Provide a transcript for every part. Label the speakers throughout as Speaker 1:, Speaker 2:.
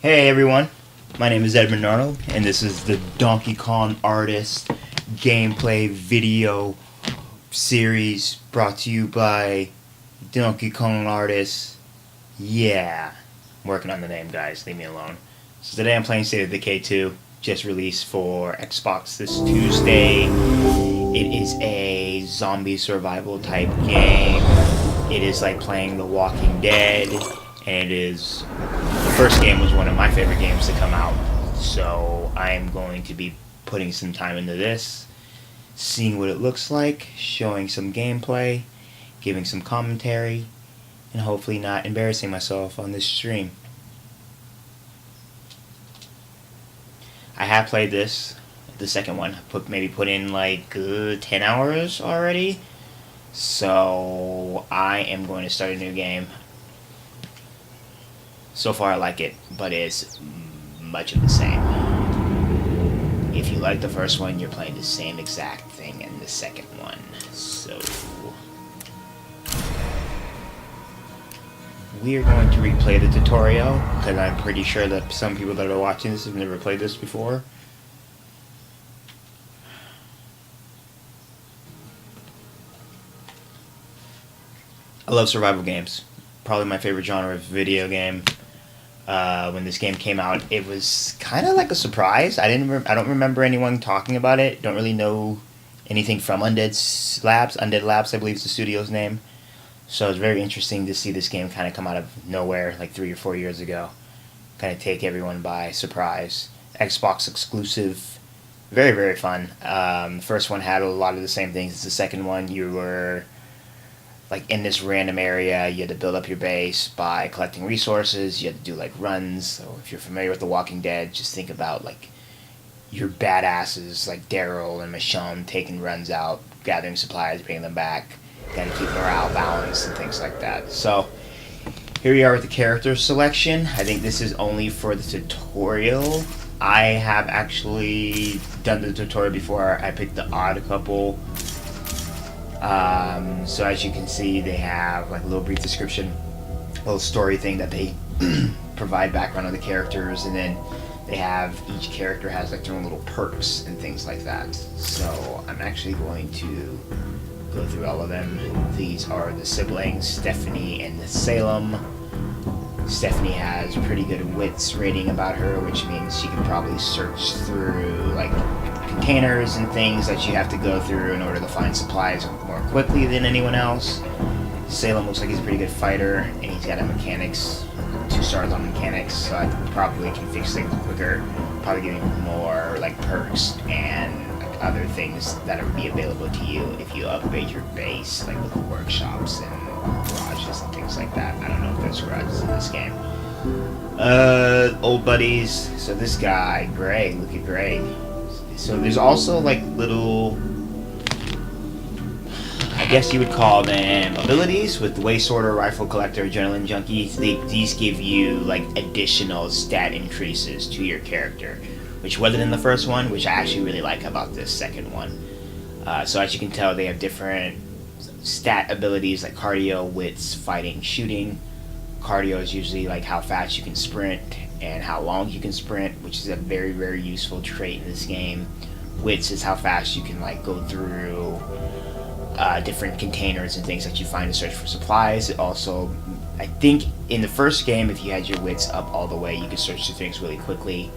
Speaker 1: Hey everyone, my name is Edmund Arnold, and this is the Donkey Kong Artist gameplay video series brought to you by Donkey Kong Artist. Yeah, I'm working on the name, guys, leave me alone. So today I'm playing State of Decay 2, just released for Xbox this Tuesday. It is a zombie survival type game. It is like playing The Walking Dead, and the first game was one of my favorite games to come out, so I am going to be putting some time into this, seeing what it looks like, showing some gameplay, giving some commentary, and hopefully not embarrassing myself on this stream. I have played this, the second one, maybe put in like 10 hours already, so I am going to start a new game. So far I like it, but it's much of the same. If you like the first one, you're playing the same exact thing in the second one. So we are going to replay the tutorial, because I'm pretty sure that some people that are watching this have never played this before. I love survival games. Probably my favorite genre of video game. When this game came out, it was kind of like a surprise. I don't remember anyone talking about it. Don't really know anything from Undead Labs. Undead Labs, I believe, is the studio's name. So it's very interesting to see this game kind of come out of nowhere, like 3 or 4 years ago. Kind of take everyone by surprise. Xbox exclusive. Very, very fun. The first one had a lot of the same things as the second one. You were like in this random area, you had to build up your base by collecting resources. You had to do like runs. So if you're familiar with The Walking Dead, just think about like your badasses like Daryl and Michonne taking runs out, gathering supplies, bringing them back, gotta keep morale balanced and things like that. So here we are with the character selection. I think this is only for the tutorial. I have actually done the tutorial before. I picked the odd couple. So as you can see, they have like a little brief description, a little story thing that they provide background on the characters, and then they have, each character has like their own little perks and things like that. So I'm actually going to go through all of them. These are the siblings, Stephanie and Salem. Stephanie has pretty good wits rating about her, which means she can probably search through like containers and things that you have to go through in order to find supplies more quickly than anyone else. Salem looks like he's a pretty good fighter, and he's got a mechanics, 2 stars on mechanics, so I probably can fix things quicker, probably give him more like perks and other things that would be available to you if you upgrade your base, like with the workshops and garages and things like that. I don't know if there's garages in this game. Old buddies. So this guy, Greg, look at Greg. So there's also like little, I guess you would call them abilities, with Waste Sorter, Rifle Collector, Adrenaline Junkie. These give you like additional stat increases to your character, which wasn't in the first one, which I actually really like about this second one. So as you can tell, they have different stat abilities like cardio, wits, fighting, shooting. Cardio is usually like how fast you can sprint and how long you can sprint, which is a very, very useful trait in this game. Wits is how fast you can like go through different containers and things that you find to search for supplies. It also, I think in the first game, if you had your wits up all the way, you could search through things really quickly.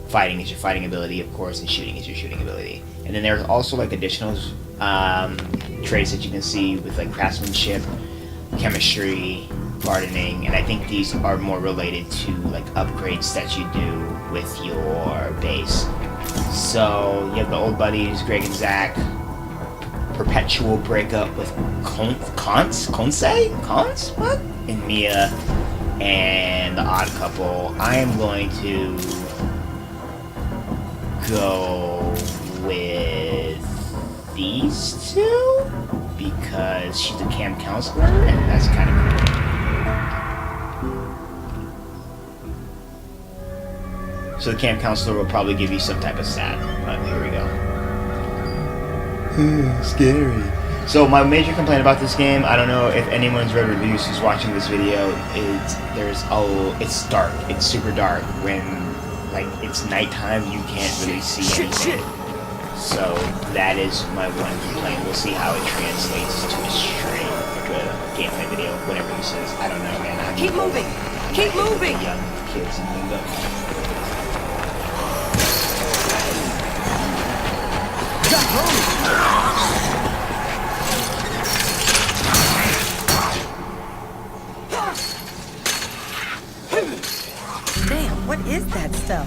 Speaker 1: Fighting is your fighting ability, of course, and shooting is your shooting ability. And then there's also like additional traits that you can see with like craftsmanship, chemistry, gardening, and I think these are more related to like upgrades that you do with your base. So you have the old buddies, Greg and Zach. Perpetual breakup with Konse? What? And Mia. And the odd couple. I am going to go with these two because she's a camp counselor, and that's kind of cool. So the camp counselor will probably give you some type of stat. Here we go. Scary. So my major complaint about this game, I don't know if anyone's read reviews who's watching this video, is it's dark. It's super dark. When like it's nighttime, you can't really see anything. So that is my one complaint. We'll see how it translates to a stream, like a gameplay video, whatever this is. I don't know, man.
Speaker 2: Keep moving. Keep moving.
Speaker 1: Young kids and lingo.
Speaker 2: Damn, what is that stuff?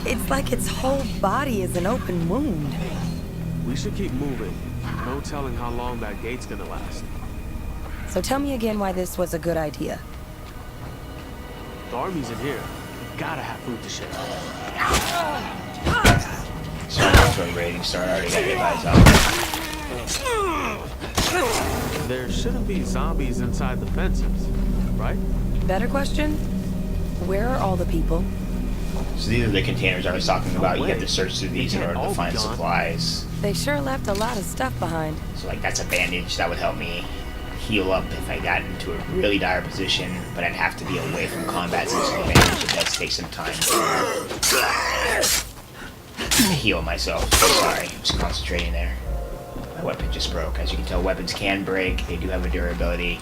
Speaker 2: It's like its whole body is an open wound.
Speaker 3: We should keep moving. No telling how long that gate's gonna last.
Speaker 2: So tell me again why this was a good idea.
Speaker 3: The army's in here. We gotta have food to share.
Speaker 1: So that's when raiding started. I already got hit by zombies.
Speaker 3: There shouldn't be zombies inside the fences, right?
Speaker 2: Better question? Where are all the people?
Speaker 1: So these are the containers I was talking about. You have to search through these in order to find supplies.
Speaker 2: They sure left a lot of stuff behind.
Speaker 1: So like that's a bandage that would help me heal up if I got into a really dire position, but I'd have to be away from combat since the bandage it does take some time to heal myself. Sorry, I'm just concentrating there. My weapon just broke. As you can tell, weapons can break. They do have a durability.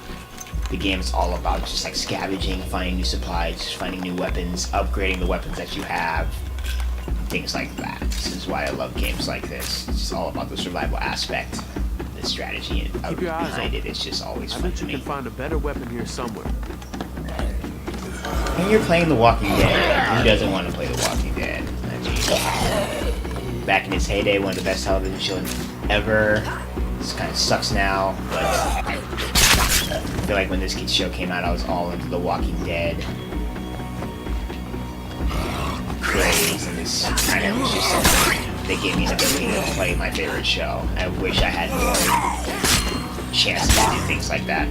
Speaker 1: The game is all about just like scavenging, finding new supplies, finding new weapons, upgrading the weapons that you have, things like that. This is why I love games like this. It's just all about the survival aspect, the strategy
Speaker 3: Keep your eyes
Speaker 1: behind
Speaker 3: open.
Speaker 1: it. It's just always
Speaker 3: I
Speaker 1: fun
Speaker 3: bet
Speaker 1: to
Speaker 3: you
Speaker 1: me.
Speaker 3: can find a better weapon here somewhere.
Speaker 1: When you're playing The Walking Dead, who doesn't want to play The Walking Dead? I mean, back in its heyday, one of the best television shows ever. This kind of sucks now, but I feel like when this show came out, I was all into The Walking Dead craze, and this kind of was just something they gave me an ability to play my favorite show. I wish I had more chances to do things like that.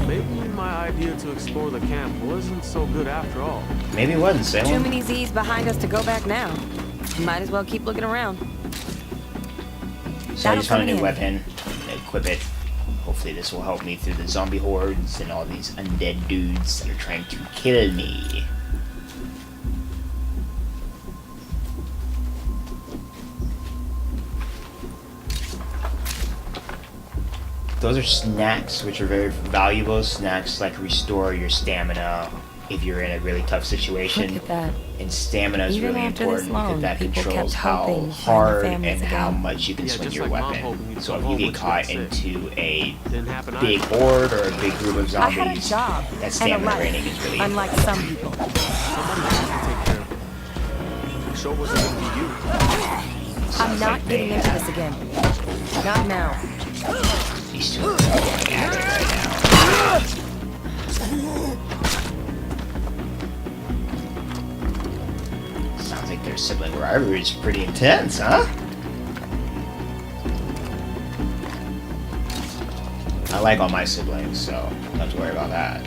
Speaker 3: Maybe my idea to explore the camp wasn't so good after all.
Speaker 1: Maybe it wasn't,
Speaker 2: Too
Speaker 1: Salem.
Speaker 2: many Z's behind us to go back now. Might as well keep looking around.
Speaker 1: So I just found a new
Speaker 2: in.
Speaker 1: weapon. Equip it. Hopefully this will help me through the zombie hordes and all these undead dudes that are trying to kill me. Those are snacks, which are very valuable. Snacks like restore your stamina if you're in a really tough situation.
Speaker 2: Look at that.
Speaker 1: And stamina is
Speaker 2: Even
Speaker 1: really
Speaker 2: after this
Speaker 1: important
Speaker 2: long,
Speaker 1: because that
Speaker 2: people
Speaker 1: controls
Speaker 2: kept
Speaker 1: how
Speaker 2: hoping to find
Speaker 1: hard
Speaker 2: their
Speaker 1: and
Speaker 2: families
Speaker 1: how
Speaker 2: again.
Speaker 1: much you can
Speaker 3: Yeah,
Speaker 1: swing
Speaker 3: just
Speaker 1: your
Speaker 3: like Mom
Speaker 1: weapon.
Speaker 3: hoping you'd
Speaker 1: So if
Speaker 3: come
Speaker 1: you
Speaker 3: home
Speaker 1: get
Speaker 3: when she
Speaker 1: caught
Speaker 3: got sick.
Speaker 1: into a
Speaker 3: Didn't happen
Speaker 1: big
Speaker 3: either.
Speaker 1: horde or a big group of
Speaker 2: I had a
Speaker 1: zombies,
Speaker 2: job
Speaker 1: that
Speaker 2: and a
Speaker 1: stamina
Speaker 2: life,
Speaker 1: rating is really
Speaker 2: unlike
Speaker 1: important.
Speaker 2: some people.
Speaker 3: Somebody has to take care of it. The show wasn't gonna be you.
Speaker 2: I'm
Speaker 1: Sounds
Speaker 2: not
Speaker 1: like they
Speaker 2: getting into
Speaker 1: have
Speaker 2: this again. Not now.
Speaker 1: these two are going at it right now. Sounds like their sibling rivalry is pretty intense, huh? I like all my siblings, so don't have to worry about that.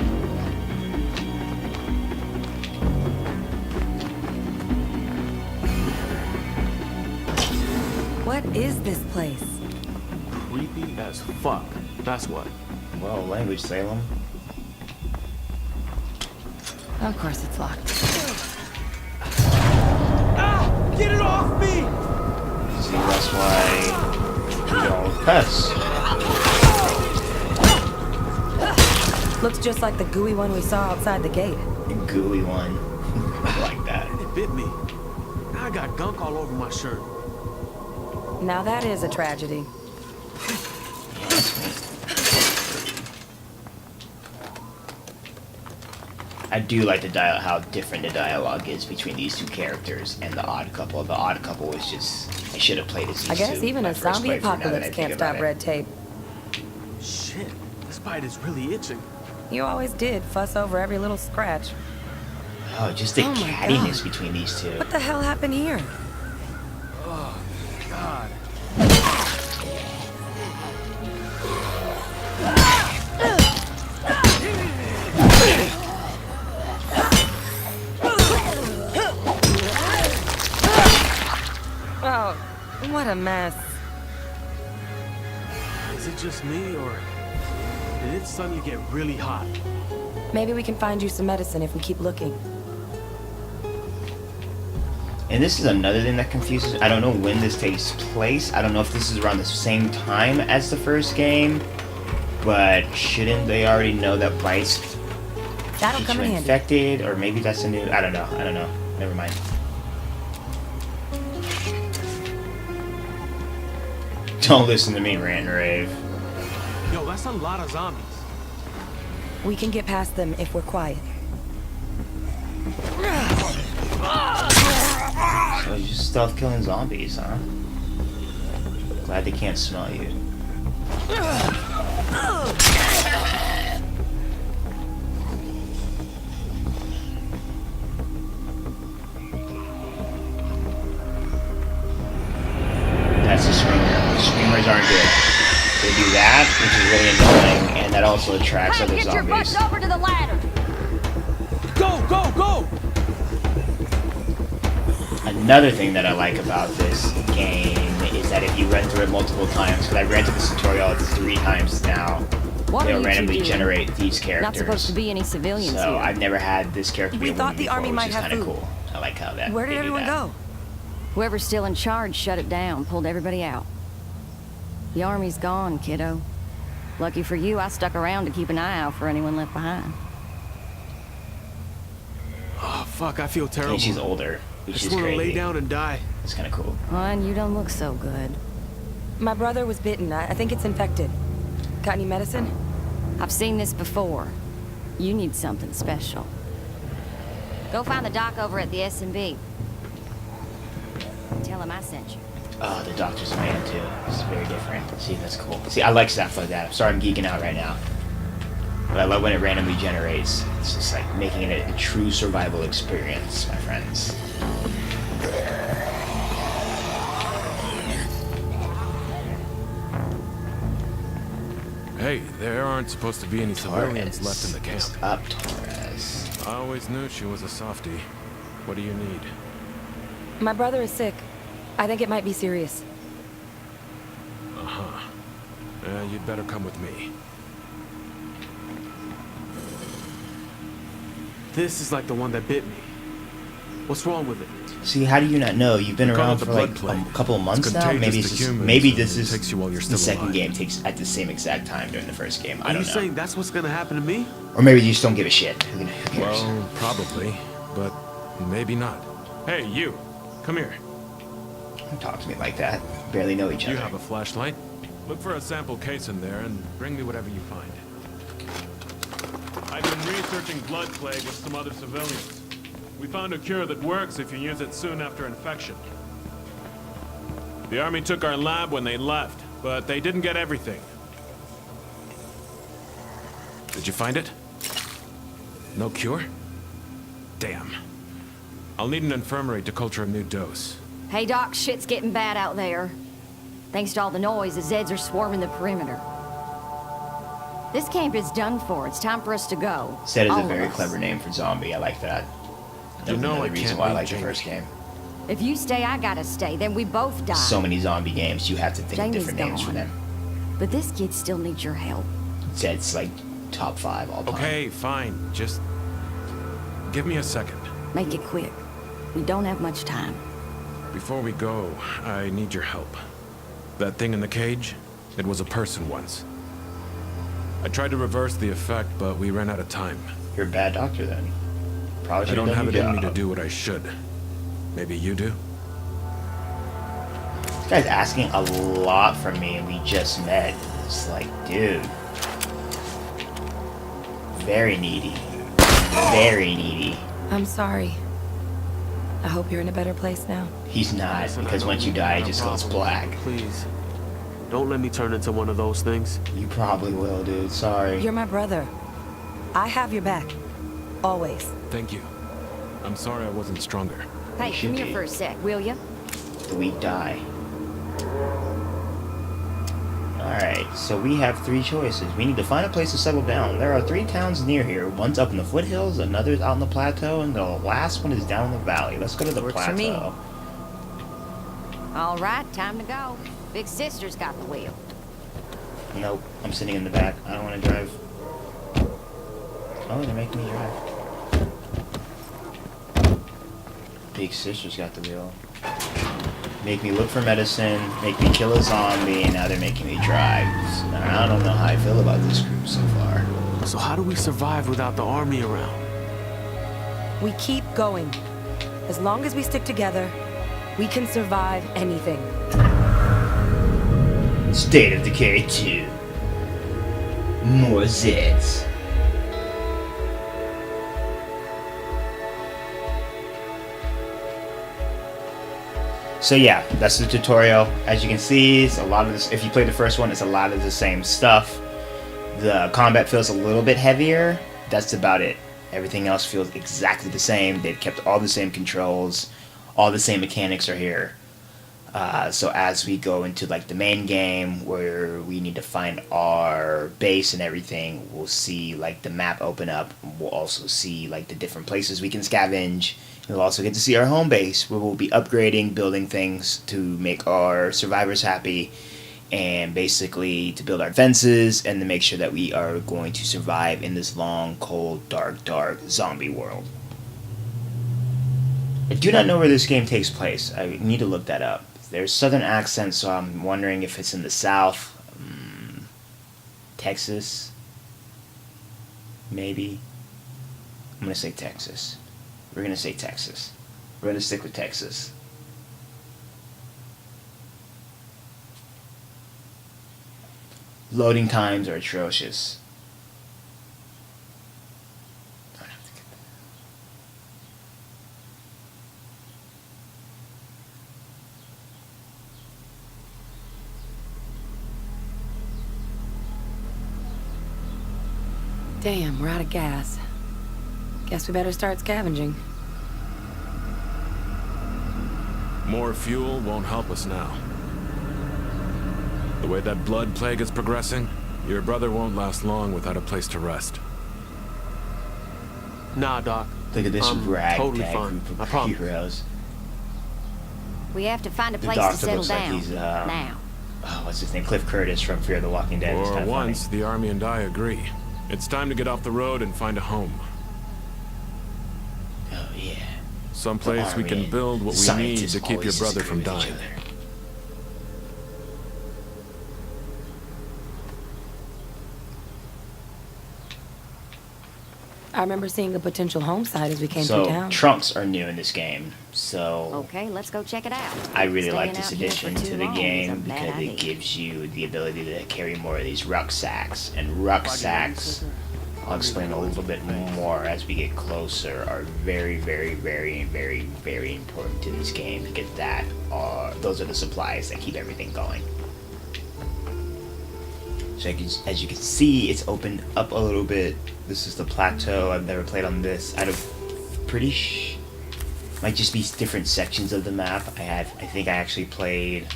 Speaker 2: What is this place?
Speaker 3: Creepy as fuck. That's what.
Speaker 1: Well, language, Salem.
Speaker 2: Of course it's locked.
Speaker 3: Ah! Get it off me!
Speaker 1: See, that's why you don't cuss.
Speaker 2: Looks just like the gooey one we saw outside the gate.
Speaker 1: The gooey one. I like that.
Speaker 3: It bit me. Now I got gunk all over my shirt.
Speaker 2: Now that is a tragedy.
Speaker 1: I do like how different the dialogue is between these two characters and the Odd Couple. The Odd Couple was just, I should have played as these
Speaker 2: I guess
Speaker 1: two
Speaker 2: even
Speaker 1: my
Speaker 2: a
Speaker 1: first
Speaker 2: zombie
Speaker 1: playthrough, now that I
Speaker 2: apocalypse
Speaker 1: think
Speaker 2: can't
Speaker 1: about
Speaker 2: stop
Speaker 1: it.
Speaker 2: red tape.
Speaker 3: Shit, this bite is really itching.
Speaker 2: You always did fuss over every little scratch.
Speaker 1: Oh, just the
Speaker 2: Oh my
Speaker 1: cattiness
Speaker 2: God.
Speaker 1: between these two.
Speaker 2: What the hell happened here?
Speaker 3: Oh, God.
Speaker 2: Oh, what a mess.
Speaker 3: just me, or did it suddenly get really hot?
Speaker 2: Maybe we can find you some medicine if we keep looking.
Speaker 1: And this is another thing that confuses me. I don't know when this takes place. I don't know if this is around the same time as the first game, but shouldn't they already know that bites
Speaker 2: That'll
Speaker 1: keep
Speaker 2: come
Speaker 1: you
Speaker 2: in handy.
Speaker 1: infected? Or maybe that's a new... I don't know. Never mind. Don't listen to me, rant and rave.
Speaker 3: Yo, that's a lot of zombies.
Speaker 2: We can get past them if we're quiet.
Speaker 1: So you're just stealth killing zombies, huh? Glad they can't smell you. That's the screamer. Screamers aren't good. They do that, which is really annoying, and that also attracts other
Speaker 4: Get your
Speaker 1: zombies.
Speaker 4: butts over to the ladder.
Speaker 3: Go, go, go!
Speaker 1: Another thing that I like about this game is that if you run through it multiple times, because I've ran through this tutorial 3 times now,
Speaker 4: What are
Speaker 1: they'll
Speaker 4: you two
Speaker 1: randomly
Speaker 4: doing?
Speaker 1: generate these characters.
Speaker 4: Not supposed to be any civilians
Speaker 1: So
Speaker 4: here.
Speaker 1: I've never had this character be
Speaker 2: We
Speaker 1: a
Speaker 2: thought
Speaker 1: woman
Speaker 2: the
Speaker 1: before,
Speaker 2: army
Speaker 1: which
Speaker 2: might
Speaker 1: is
Speaker 2: have
Speaker 1: kind of
Speaker 2: food.
Speaker 1: cool. I like how that.
Speaker 2: Where did
Speaker 1: they do
Speaker 2: everyone
Speaker 1: that.
Speaker 2: go?
Speaker 4: Whoever's still in charge shut it down, pulled everybody out. The army's gone, kiddo. Lucky for you, I stuck around to keep an eye out for anyone left behind.
Speaker 3: Oh, fuck, I feel terrible.
Speaker 1: And she's older,
Speaker 3: I
Speaker 1: which
Speaker 3: just
Speaker 1: is
Speaker 3: want to lay
Speaker 1: crazy.
Speaker 3: down and die.
Speaker 1: It's kind of cool.
Speaker 4: Hun, you don't look so good.
Speaker 2: My brother was bitten. I think it's infected. Got any medicine?
Speaker 4: I've seen this before. You need something special. Go find the doc over at the S&B. Tell him I sent you.
Speaker 1: Oh, the doctor's a man too. It's very different. See, that's cool. See, I like stuff like that. I'm sorry I'm geeking out right now. But I love when it randomly generates. It's just like making it a true survival experience, my friends.
Speaker 5: Hey, there aren't supposed to be any civilians
Speaker 1: Torres.
Speaker 5: left in the camp.
Speaker 1: What's up, Torres?
Speaker 5: I always knew she was a softie. What do you need?
Speaker 2: My brother is sick. I think it might be serious.
Speaker 5: Uh-huh. You'd better come with me.
Speaker 3: This is like the one that bit me. What's wrong with it?
Speaker 1: See, how do you not know? You've been
Speaker 5: We call
Speaker 1: around
Speaker 5: it the
Speaker 1: for like
Speaker 5: blood plague.
Speaker 1: a couple of months
Speaker 5: It's
Speaker 1: now.
Speaker 5: contagious
Speaker 1: Maybe
Speaker 5: to
Speaker 1: it's just,
Speaker 5: humans,
Speaker 1: maybe
Speaker 5: and
Speaker 1: this
Speaker 5: it
Speaker 1: is
Speaker 5: takes you while you're
Speaker 1: the
Speaker 5: still
Speaker 1: second
Speaker 5: alive.
Speaker 1: game takes at the same exact time during the first game. I
Speaker 3: Are
Speaker 1: don't
Speaker 3: you
Speaker 1: know.
Speaker 3: saying that's what's gonna happen to me?
Speaker 1: Or maybe you just don't give a shit. Who cares?
Speaker 5: Well, probably, but maybe not. Hey, you! Come here.
Speaker 1: Don't talk to me like that. Barely know each
Speaker 5: You
Speaker 1: other.
Speaker 5: have a flashlight? Look for a sample case in there and bring me whatever you find.
Speaker 3: I've been researching blood plague with some other civilians. We found a cure that works if you use it soon after infection. The army took our lab when they left, but they didn't get everything.
Speaker 5: Did you find it? No cure? Damn. I'll need an infirmary to culture a new dose.
Speaker 4: Hey, Doc, shit's getting bad out there. Thanks to all the noise, the Zeds are swarming the perimeter. This camp is done for. It's time for us to go.
Speaker 1: Zed is
Speaker 4: All
Speaker 1: a
Speaker 4: of
Speaker 1: very
Speaker 4: us.
Speaker 1: clever name for zombie. I like that. That
Speaker 5: You
Speaker 1: was
Speaker 5: know
Speaker 1: another
Speaker 5: I
Speaker 1: reason
Speaker 5: can't
Speaker 1: why I
Speaker 5: leave
Speaker 1: like the
Speaker 5: Jamie.
Speaker 1: first game.
Speaker 4: If you stay, I gotta stay. Then we both die.
Speaker 1: So many zombie games, you have to think of
Speaker 4: Jamie's
Speaker 1: different names for
Speaker 4: gone.
Speaker 1: them.
Speaker 4: But this kid still needs your help.
Speaker 1: Zed's like top 5 all time.
Speaker 5: Okay, fine. Just give me a second.
Speaker 4: Make it quick. We don't have much time.
Speaker 5: Before we go, I need your help. That thing in the cage, it was a person once. I tried to reverse the effect, but we ran out of time.
Speaker 1: You're a bad doctor then. Probably
Speaker 5: I
Speaker 1: should
Speaker 5: don't have it
Speaker 1: your
Speaker 5: in me to
Speaker 1: job.
Speaker 5: do what I should. Maybe you do?
Speaker 1: This guy's asking a lot from me and we just met. It's like, dude. Very needy. Very needy.
Speaker 2: I'm sorry. I hope you're in a better place now.
Speaker 1: He's not,
Speaker 3: Listen,
Speaker 1: because
Speaker 3: I
Speaker 1: once you
Speaker 3: don't
Speaker 1: die,
Speaker 3: have
Speaker 1: it
Speaker 3: a
Speaker 1: just goes
Speaker 3: problem.
Speaker 1: black.
Speaker 3: Please, don't let me turn into one of those things.
Speaker 1: You probably will, dude. Sorry.
Speaker 2: You're my brother. I have your back. Always.
Speaker 5: Thank you. I'm sorry I wasn't stronger.
Speaker 4: Hey,
Speaker 1: should
Speaker 4: come here
Speaker 1: be.
Speaker 4: for a sec, will you?
Speaker 1: The weak die. Alright, so we have 3 choices. We need to find a place to settle down. There are 3 towns near here. One's up in the foothills, another's out in the plateau, and the last one is down in the valley. Let's go to the
Speaker 2: Works for me.
Speaker 1: plateau.
Speaker 4: All right, time to go. Big sister's got the wheel.
Speaker 1: Nope, I'm sitting in the back. I don't want to drive. Oh, they're making me drive. Big sister's got the wheel. Make me look for medicine, make me kill a zombie, and now they're making me drive. I don't know how I feel about this group so far.
Speaker 6: So how do we survive without the army around?
Speaker 2: We keep going. As long as we stick together, we can survive anything.
Speaker 1: State of Decay 2. More Zeds. So yeah, that's the tutorial. As you can see, it's a lot of this. If you played the first one, it's a lot of the same stuff. The combat feels a little bit heavier. That's about it. Everything else feels exactly the same. They've kept all the same controls. All the same mechanics are here. So as we go into like the main game where we need to find our base and everything, we'll see like the map open up. We'll also see like the different places we can scavenge. We'll also get to see our home base where we'll be upgrading, building things to make our survivors happy, and basically to build our fences and to make sure that we are going to survive in this long, cold, dark zombie world. I do not know where this game takes place. I need to look that up. There's southern accents, so I'm wondering if it's in the south. Texas? Maybe? I'm going to say Texas. We're going to say Texas. We're going to stick with Texas. Loading times are atrocious.
Speaker 2: Damn, we're out of gas. Guess we better start scavenging.
Speaker 5: More fuel won't help us now. The way that blood plague is progressing, your brother won't last long without a place to rest.
Speaker 6: Nah, Doc.
Speaker 1: Look at this
Speaker 6: I'm
Speaker 1: ragtag
Speaker 6: totally fine.
Speaker 1: group
Speaker 6: I
Speaker 1: of
Speaker 6: promise.
Speaker 1: heroes.
Speaker 4: We have to find a
Speaker 1: The
Speaker 4: place to
Speaker 1: doctor
Speaker 4: settle
Speaker 1: looks like
Speaker 4: down.
Speaker 1: he's,
Speaker 4: now.
Speaker 1: Oh, what's his name? Cliff Curtis from Fear the Walking Dead. It's
Speaker 5: For
Speaker 1: kinda
Speaker 5: once,
Speaker 1: funny.
Speaker 5: the army and I agree. It's time to get off the road and find a home.
Speaker 1: Oh, yeah.
Speaker 5: Someplace we
Speaker 1: Army
Speaker 5: can
Speaker 1: and
Speaker 5: build what we need
Speaker 1: scientists
Speaker 5: to keep your
Speaker 1: always
Speaker 5: brother
Speaker 1: disagree
Speaker 5: from
Speaker 1: with each
Speaker 5: dying.
Speaker 1: other.
Speaker 2: I remember seeing a potential home site as we came
Speaker 1: So
Speaker 2: through town.
Speaker 1: trunks are new in this game, so
Speaker 4: Okay, let's go check it out.
Speaker 1: I really
Speaker 4: Staying
Speaker 1: like this
Speaker 4: out here for
Speaker 1: addition
Speaker 4: too
Speaker 1: to the
Speaker 4: long is a
Speaker 1: game
Speaker 4: bad
Speaker 1: because
Speaker 4: idea.
Speaker 1: it gives you the ability to carry more of these rucksacks, and rucksacks, I'll explain a little bit more as we get closer, are very, very, very, very, very important to this game because those are the supplies that keep everything going. So as you can see, it's opened up a little bit. This is the plateau. I've never played on this. Might just be different sections of the map. I think I actually played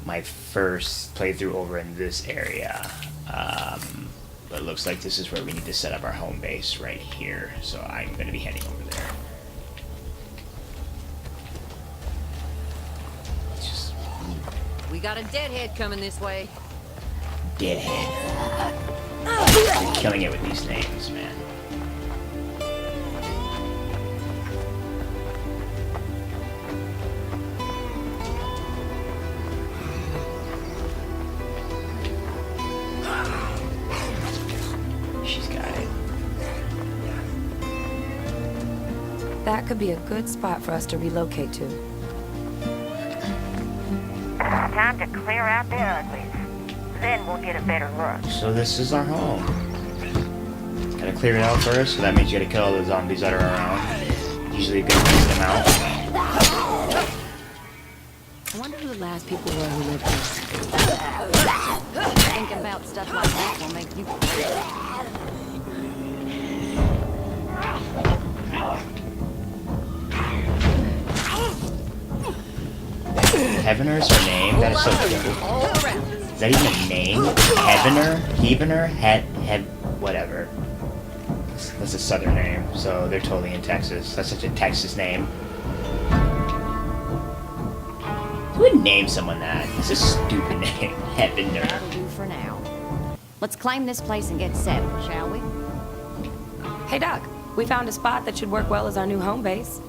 Speaker 1: my first playthrough over in this area. But it looks like this is where we need to set up our home base right here. So I'm going to be heading over there.
Speaker 7: We got a deadhead coming this way.
Speaker 1: Deadhead. They're killing it with these names, man. She's got it.
Speaker 2: That could be a good spot for us to relocate to.
Speaker 8: Time to clear out the uglies. Then we'll get a better look.
Speaker 1: So this is our home. Gotta clear it out first, so that means you gotta kill all the zombies that are around. Usually a good piece them out.
Speaker 2: I wonder who the last people were who lived here.
Speaker 4: Thinking about stuff like that will make you
Speaker 1: Heavener is her name? That is so dope. Is that even a name? Heavener? Heavener? Whatever. That's a southern name, so they're totally in Texas. That's such a Texas name. Who would name someone that? It's a stupid name. Heavener.
Speaker 4: for now. Let's claim this place and get settled, shall we?
Speaker 2: Hey, Doc. We found a spot that should work well as our new home base.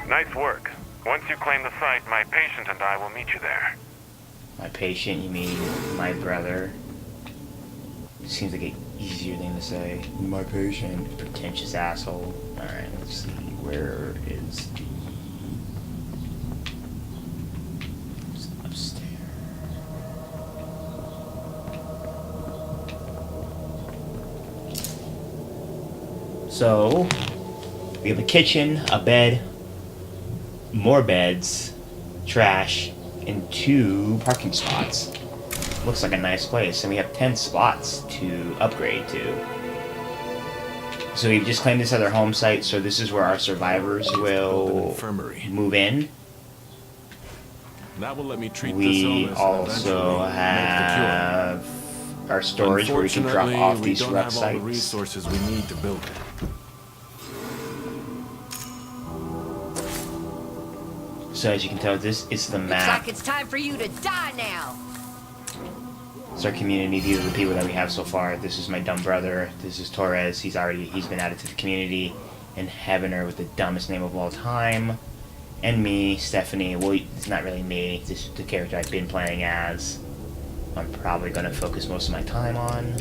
Speaker 9: Nice work. Once you claim the site, my patient and I will meet you there.
Speaker 1: My patient, you mean my brother? Seems like an easier thing to say. My patient. Pretentious asshole. Alright, let's see. Where is the... It's upstairs. So, we have a kitchen, a bed, more beds, trash, and 2 parking spots. Looks like a nice place, and we have 10 spots to upgrade to. So we've just claimed this other home site, so this is where our survivors will
Speaker 5: infirmary.
Speaker 1: move in.
Speaker 5: That will let me treat this
Speaker 1: We
Speaker 5: illness
Speaker 1: also
Speaker 5: and eventually make
Speaker 1: have our
Speaker 5: the cure.
Speaker 1: storage where we can drop off
Speaker 5: we
Speaker 1: these
Speaker 5: don't
Speaker 1: rough
Speaker 5: have all the
Speaker 1: sites.
Speaker 5: resources we need to build it.
Speaker 1: So as you can tell, this is the
Speaker 7: Looks
Speaker 1: map.
Speaker 7: like it's time for you to die now.
Speaker 1: It's our community. These are the people that we have so far. This is my dumb brother. This is Torres. He's been added to the community. And Heavener with the dumbest name of all time. And me, Stephanie. Well, it's not really me. This is the character I've been playing as. I'm probably going to focus most of my time on.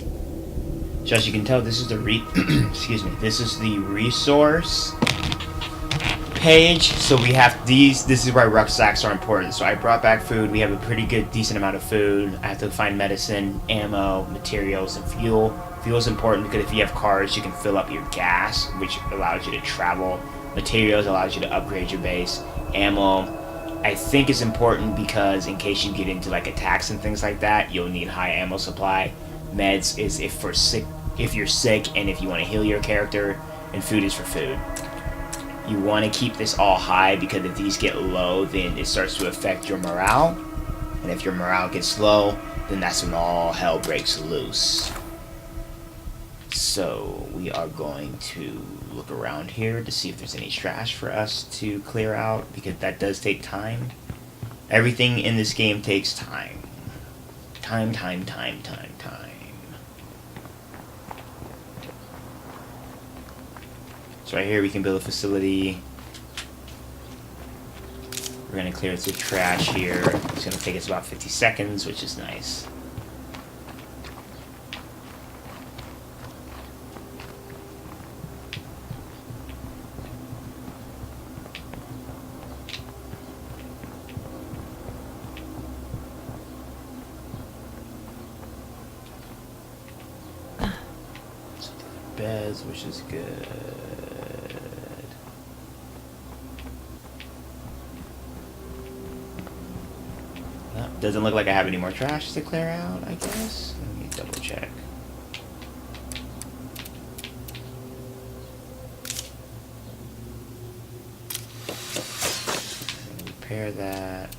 Speaker 1: So as you can tell, this is the excuse me. This is the resource page. So we have these. This is why rucksacks are important. So I brought back food. We have a pretty good, decent amount of food. I have to find medicine, ammo, materials, and fuel. Fuel is important because if you have cars, you can fill up your gas, which allows you to travel. Materials allows you to upgrade your base. Ammo, I think is important because in case you get into like attacks and things like that, you'll need high ammo supply. Meds is if you're sick and if you want to heal your character, and food is for food. You want to keep this all high because if these get low, then it starts to affect your morale. And if your morale gets low, then that's when all hell breaks loose. So we are going to look around here to see if there's any trash for us to clear out, because that does take time. Everything in this game takes time. Time. So right here we can build a facility. We're going to clear the trash here. It's going to take us about 50 seconds, which is nice. Beds, which is good. No, doesn't look like I have any more trash to clear out, I guess. Let me double check. Repair that.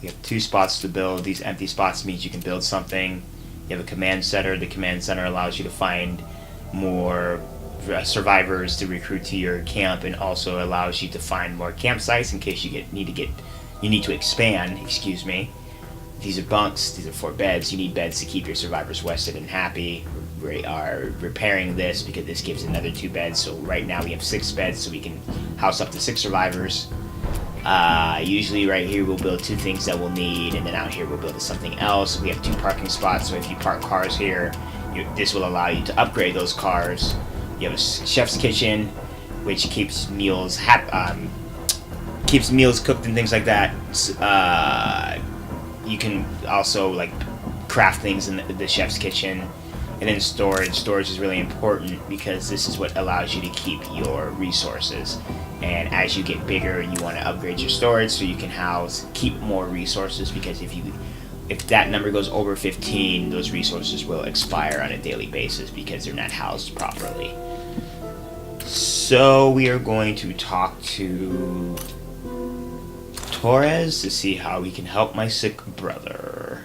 Speaker 1: We have 2 spots to build. These empty spots means you can build something. You have a command center. The command center allows you to find more survivors to recruit to your camp, and also allows you to find more campsites in case you need to expand. Excuse me. These are bunks. These are 4 beds. You need beds to keep your survivors rested and happy. We are repairing this because this gives another 2 beds. So right now we have 6 beds, so we can house up to 6 survivors. Usually right here we'll build 2 things that we'll need, and then out here we'll build something else. We have 2 parking spots, so if you park cars here, this will allow you to upgrade those cars. You have a chef's kitchen, which keeps meals cooked and things like that. You can also like craft things in the chef's kitchen. And then storage. Storage is really important because this is what allows you to keep your resources. And as you get bigger, you want to upgrade your storage so you can keep more resources, because if that number goes over 15, those resources will expire on a daily basis because they're not housed properly. So we are going to talk to Torres to see how we can help my sick brother.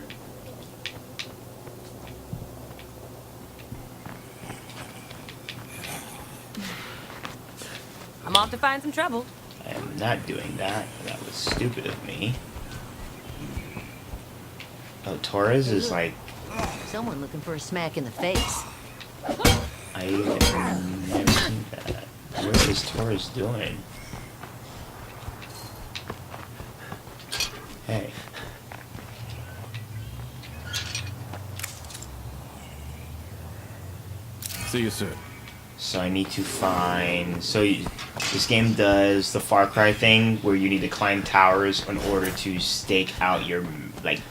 Speaker 2: I'm off to find some trouble.
Speaker 1: I am not doing that. That was stupid of me. Oh, Torres is like...
Speaker 7: Someone looking for a smack in the face.
Speaker 1: I've never seen that. What is Torres doing? Hey.
Speaker 5: See you soon.
Speaker 1: So I need to find... So this game does the Far Cry thing where you need to climb towers in order to stake out your, like,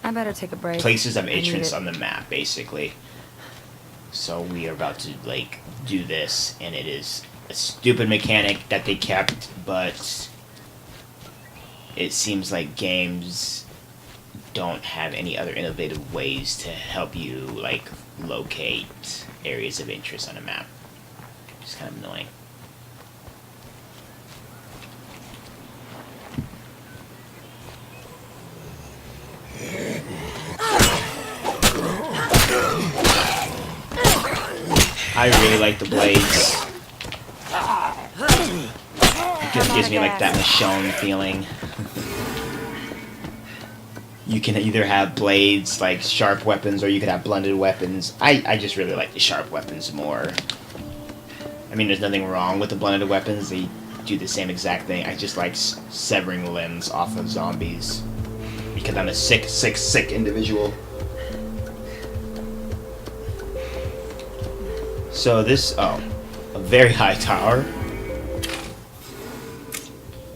Speaker 2: I better take a break.
Speaker 1: places of
Speaker 2: I need
Speaker 1: interest
Speaker 2: it.
Speaker 1: on the map, basically. So we are about to, like, do this, and it is a stupid mechanic that they kept, but it seems like games don't have any other innovative ways to help you, like, locate areas of interest on a map. It's kind of annoying. I really like the blades. It just gives me like that Michonne feeling. You can either have blades, like sharp weapons, or you could have blunted weapons. I just really like the sharp weapons more. I mean, there's nothing wrong with the blunted weapons. They do the same exact thing. I just like severing limbs off of zombies. Because I'm a sick individual. So this, a very high tower.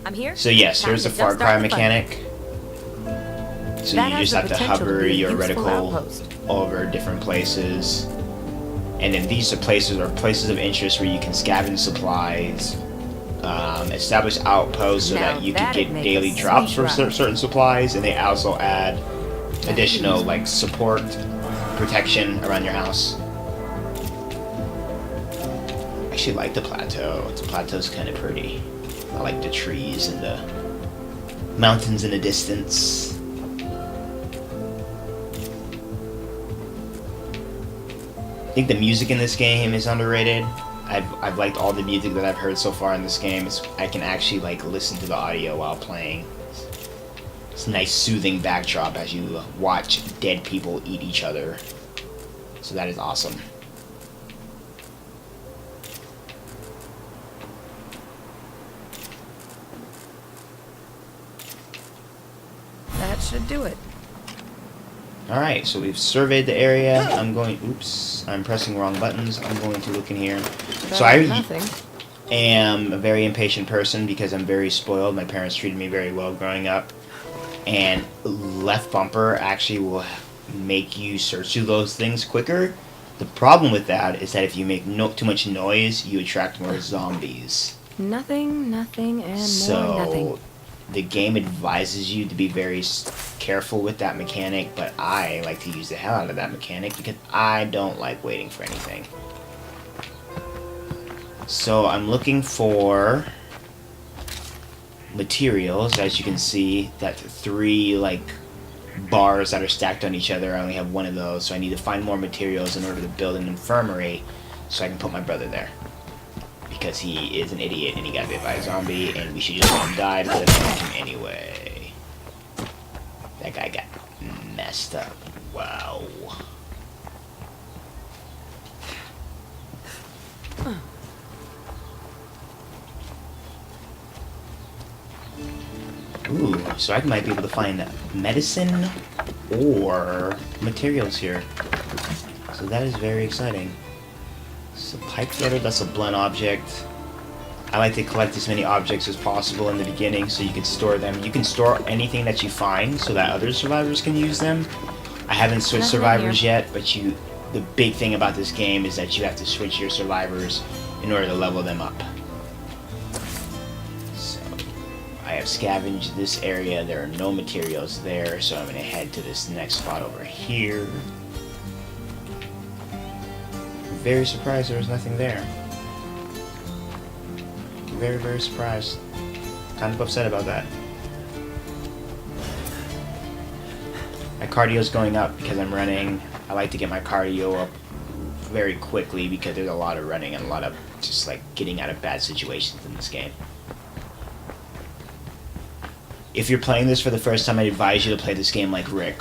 Speaker 2: I'm here.
Speaker 1: So yes,
Speaker 2: Time
Speaker 1: here's
Speaker 2: to
Speaker 1: the Far
Speaker 2: jumpstart
Speaker 1: Cry
Speaker 2: the fun.
Speaker 1: mechanic. So
Speaker 2: That
Speaker 1: you
Speaker 2: has
Speaker 1: just
Speaker 2: the
Speaker 1: have to
Speaker 2: potential to
Speaker 1: hover
Speaker 2: be a
Speaker 1: your
Speaker 2: useful
Speaker 1: reticle
Speaker 2: outpost.
Speaker 1: over different places. And then these are places of interest where you can scavenge supplies, establish outposts so
Speaker 2: Now
Speaker 1: that you can
Speaker 2: that'd
Speaker 1: get
Speaker 2: make
Speaker 1: daily
Speaker 2: a
Speaker 1: drops
Speaker 2: sweet
Speaker 1: for
Speaker 2: ride.
Speaker 1: certain supplies, and they also add additional like support, protection around your house. I actually like the plateau. The plateau's kind of pretty. I like the trees and the mountains in the distance. I think the music in this game is underrated. I've liked all the music that I've heard so far in this game. I can actually like listen to the audio while playing. It's a nice soothing backdrop as you watch dead people eat each other. So that is awesome.
Speaker 2: That should do it.
Speaker 1: Alright, so we've surveyed the area. Oops, I'm pressing wrong buttons. I'm going to look in here. So I
Speaker 2: Nothing.
Speaker 1: am a very impatient person because I'm very spoiled. My parents treated me very well growing up. And left bumper actually will make you search through those things quicker. The problem with that is that if you make too much noise, you attract more zombies.
Speaker 2: Nothing, and more nothing.
Speaker 1: So the game advises you to be very careful with that mechanic, but I like to use the hell out of that mechanic because I don't like waiting for anything. So I'm looking for materials. As you can see, that 3 like bars that are stacked on each other. I only have 1 of those, so I need to find more materials in order to build an infirmary so I can put my brother there. Because he is an idiot and he got bit by a zombie and we should just let him die because I don't like him anyway. That guy got messed up. Wow. Ooh, so I might be able to find medicine or materials here. So that is very exciting. So pipe threader, that's a blunt object. I like to collect as many objects as possible in the beginning so you can store them. You can store anything that you find so that other survivors can use them. I haven't switched
Speaker 2: Nothing
Speaker 1: survivors
Speaker 2: here.
Speaker 1: yet, but the big thing about this game is that you have to switch your survivors in order to level them up. So I have scavenged this area. There are no materials there, so I'm going to head to this next spot over here. Very surprised there was nothing there. Very, very surprised. Kind of upset about that. My cardio's going up because I'm running. I like to get my cardio up very quickly because there's a lot of running and a lot of just like getting out of bad situations in this game. If you're playing this for the first time, I'd advise you to play this game like Rick.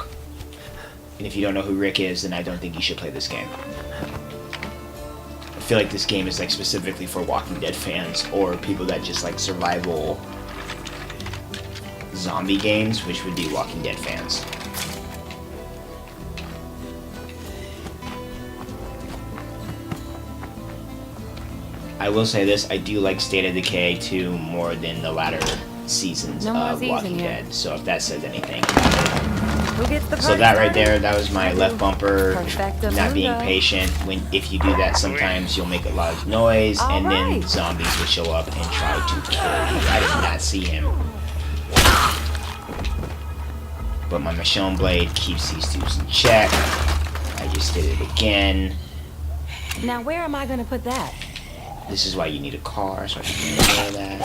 Speaker 1: And if you don't know who Rick is, then I don't think you should play this game. I feel like this game is like specifically for Walking Dead fans or people that just like survival zombie games, which would be Walking Dead fans. I will say this, I do like State of Decay 2 more than the latter seasons of Walking Dead, so if that says anything. So that right there, that was my left bumper not being patient. If you do that, sometimes you'll make a lot of noise, and then zombies will show up and try to kill you. I did not see him. But my Michonne blade keeps these dudes in check. I just did it again.
Speaker 2: Now where am I gonna put that?
Speaker 1: This is why you need a car, so I can know that.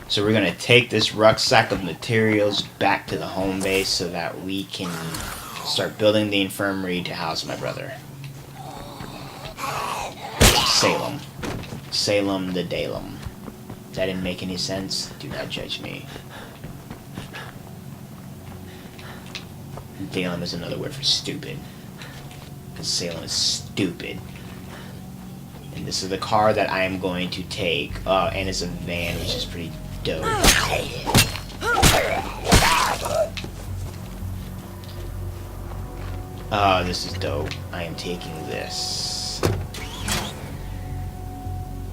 Speaker 1: So we're gonna take this rucksack of materials back to the home base so that we can start building the infirmary to house my brother. Salem. Salem the Dalem. That didn't make any sense. Do not judge me. Dalem is another word for stupid. Because Salem is stupid. And this is the car that I am going to take. And it's a van, which is pretty dope. This is dope. I am taking this.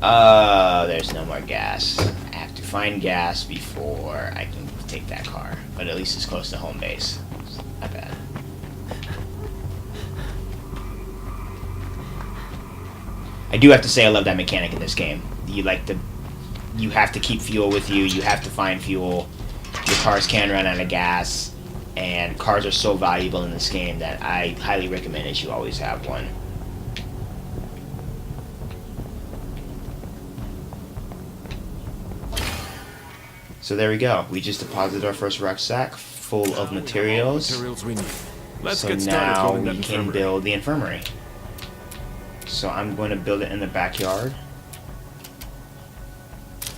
Speaker 1: There's no more gas. I have to find gas before I can take that car. But at least it's close to home base. It's not bad. I do have to say I love that mechanic in this game. You have to keep fuel with you. You have to find fuel. Your cars can run out of gas. And cars are so valuable in this game that I highly recommend that you always have one. So there we go. We just deposited our first rucksack full of materials.
Speaker 3: Let's
Speaker 1: so
Speaker 3: get started
Speaker 1: now
Speaker 3: building that
Speaker 1: we can
Speaker 3: infirmary.
Speaker 1: build the infirmary. So I'm going to build it in the backyard.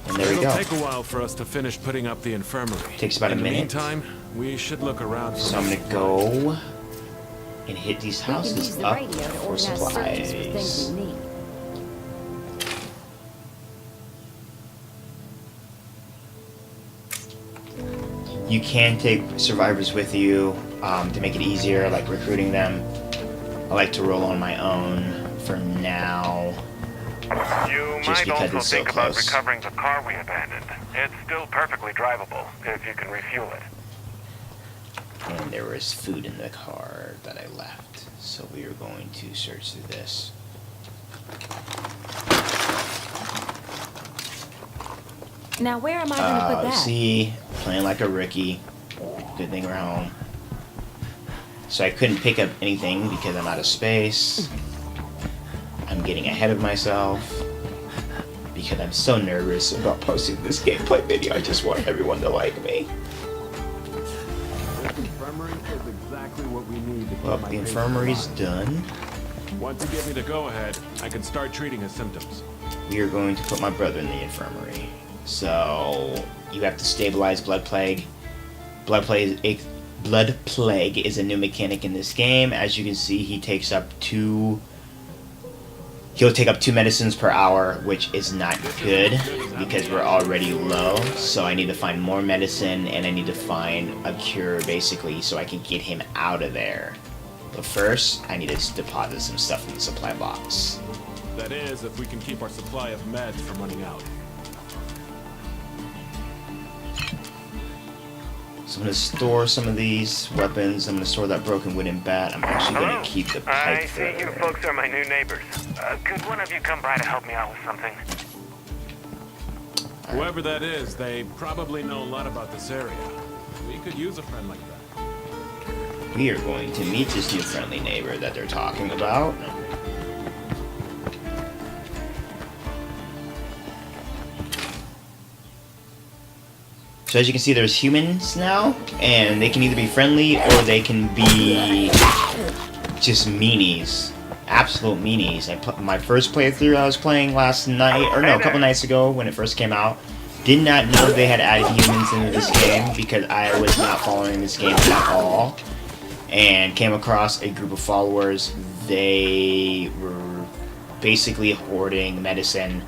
Speaker 1: And there we
Speaker 3: It'll
Speaker 1: go.
Speaker 3: take a while for us to finish putting up the infirmary.
Speaker 1: Takes about a minute.
Speaker 3: In the meantime, we should look around.
Speaker 1: So I'm gonna go and hit these houses up for supplies. You can take survivors with you to make it easier, like recruiting them. I like to roll on my own for now.
Speaker 9: You
Speaker 1: Just
Speaker 9: might
Speaker 1: because
Speaker 9: also
Speaker 1: it's so
Speaker 9: think about
Speaker 1: close.
Speaker 9: recovering the car we abandoned. It's still perfectly drivable if you can refuel it.
Speaker 1: And there was food in the car that I left. So we are going to search through this.
Speaker 2: Now where am I gonna put that?
Speaker 1: See, playing like a rookie. Good thing we're home. So I couldn't pick up anything because I'm out of space. I'm getting ahead of myself because I'm so nervous about posting this gameplay video. I just want everyone to like me.
Speaker 3: This infirmary is exactly what we need to keep
Speaker 1: Well,
Speaker 3: my
Speaker 1: the
Speaker 3: patient
Speaker 1: infirmary's
Speaker 3: alive.
Speaker 1: done.
Speaker 3: Once you give me the go-ahead, I can start treating his symptoms.
Speaker 1: We are going to put my brother in the infirmary. So you have to stabilize blood plague. Blood plague is a new mechanic in this game. As you can see, he'll take up 2 medicines per hour, which is not good because we're already low. So I need to find more medicine and I need to find a cure basically so I can get him out of there. But first, I need to deposit some stuff in the supply box.
Speaker 3: That is, if we can keep our supply of meds from running out.
Speaker 1: So I'm going to store some of these weapons. I'm going to store that broken wooden bat. I'm actually going to keep the pipe
Speaker 9: I see you folks are my new neighbors. Could one of you come by to help me out with something?
Speaker 3: Whoever that is, they probably know a lot about this area. We could use a friend like that.
Speaker 1: We are going to meet this new friendly neighbor that they're talking about. So as you can see, there's humans now, and they can either be friendly or they can be just meanies. absolute meanies. My first playthrough I was playing last night, or no, a couple nights ago when it first came out. Did not know they had added humans into this game because I was not following this game at all. And came across a group of followers. They were basically hoarding medicine,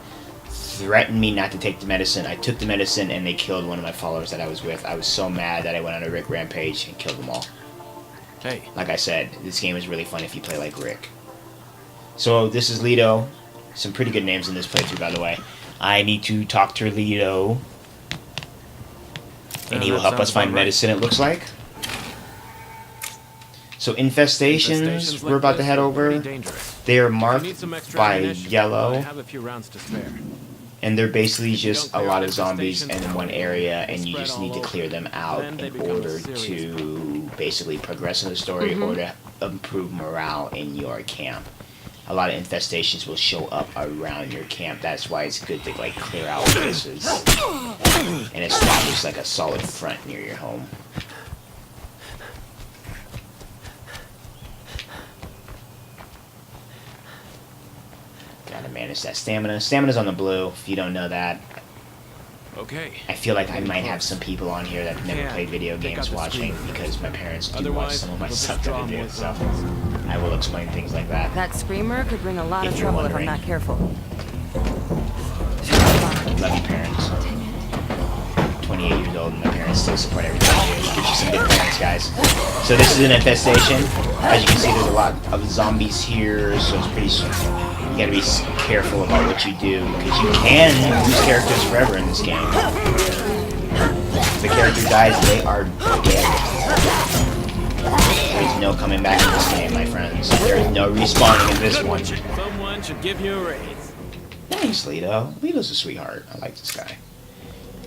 Speaker 1: threatened me not to take the medicine. I took the medicine and they killed one of my followers that I was with. I was so mad that I went on a Rick rampage and killed them all.
Speaker 5: Hey.
Speaker 1: Like I said, this game is really fun if you play like Rick. So this is Lido. Some pretty good names in this playthrough, by the way. I need to talk to Lido. And he will help us find medicine, it looks like. So infestations, we're about to head over. They are marked by yellow. And they're basically just a lot of zombies in one area, and you just need to clear them out in order to basically progress in the story or to improve morale in your camp. A lot of infestations will show up around your camp. That's why it's good to like clear out places and establish like a solid front near your home. Gotta manage that stamina. Stamina's on the blue, if you don't know that.
Speaker 5: Okay.
Speaker 1: I feel like I might have some people on here that never played video games watching because my parents do watch some of my stuff that I do, so I will explain things like that.
Speaker 2: That screamer could bring a lot of trouble if I'm not careful.
Speaker 1: Love you, parents. 28 years old and my parents still support everything I do. Gives you some good parents, guys. So this is an infestation. As you can see, there's a lot of zombies here, so it's pretty... You gotta be careful about what you do, because you can lose characters forever in this game. If the character dies, they are dead. There's no coming back in this game, my friends. There's no respawning in this one.
Speaker 3: Someone should give you a raise.
Speaker 1: Thanks, Lido. Lido's a sweetheart. I like this guy.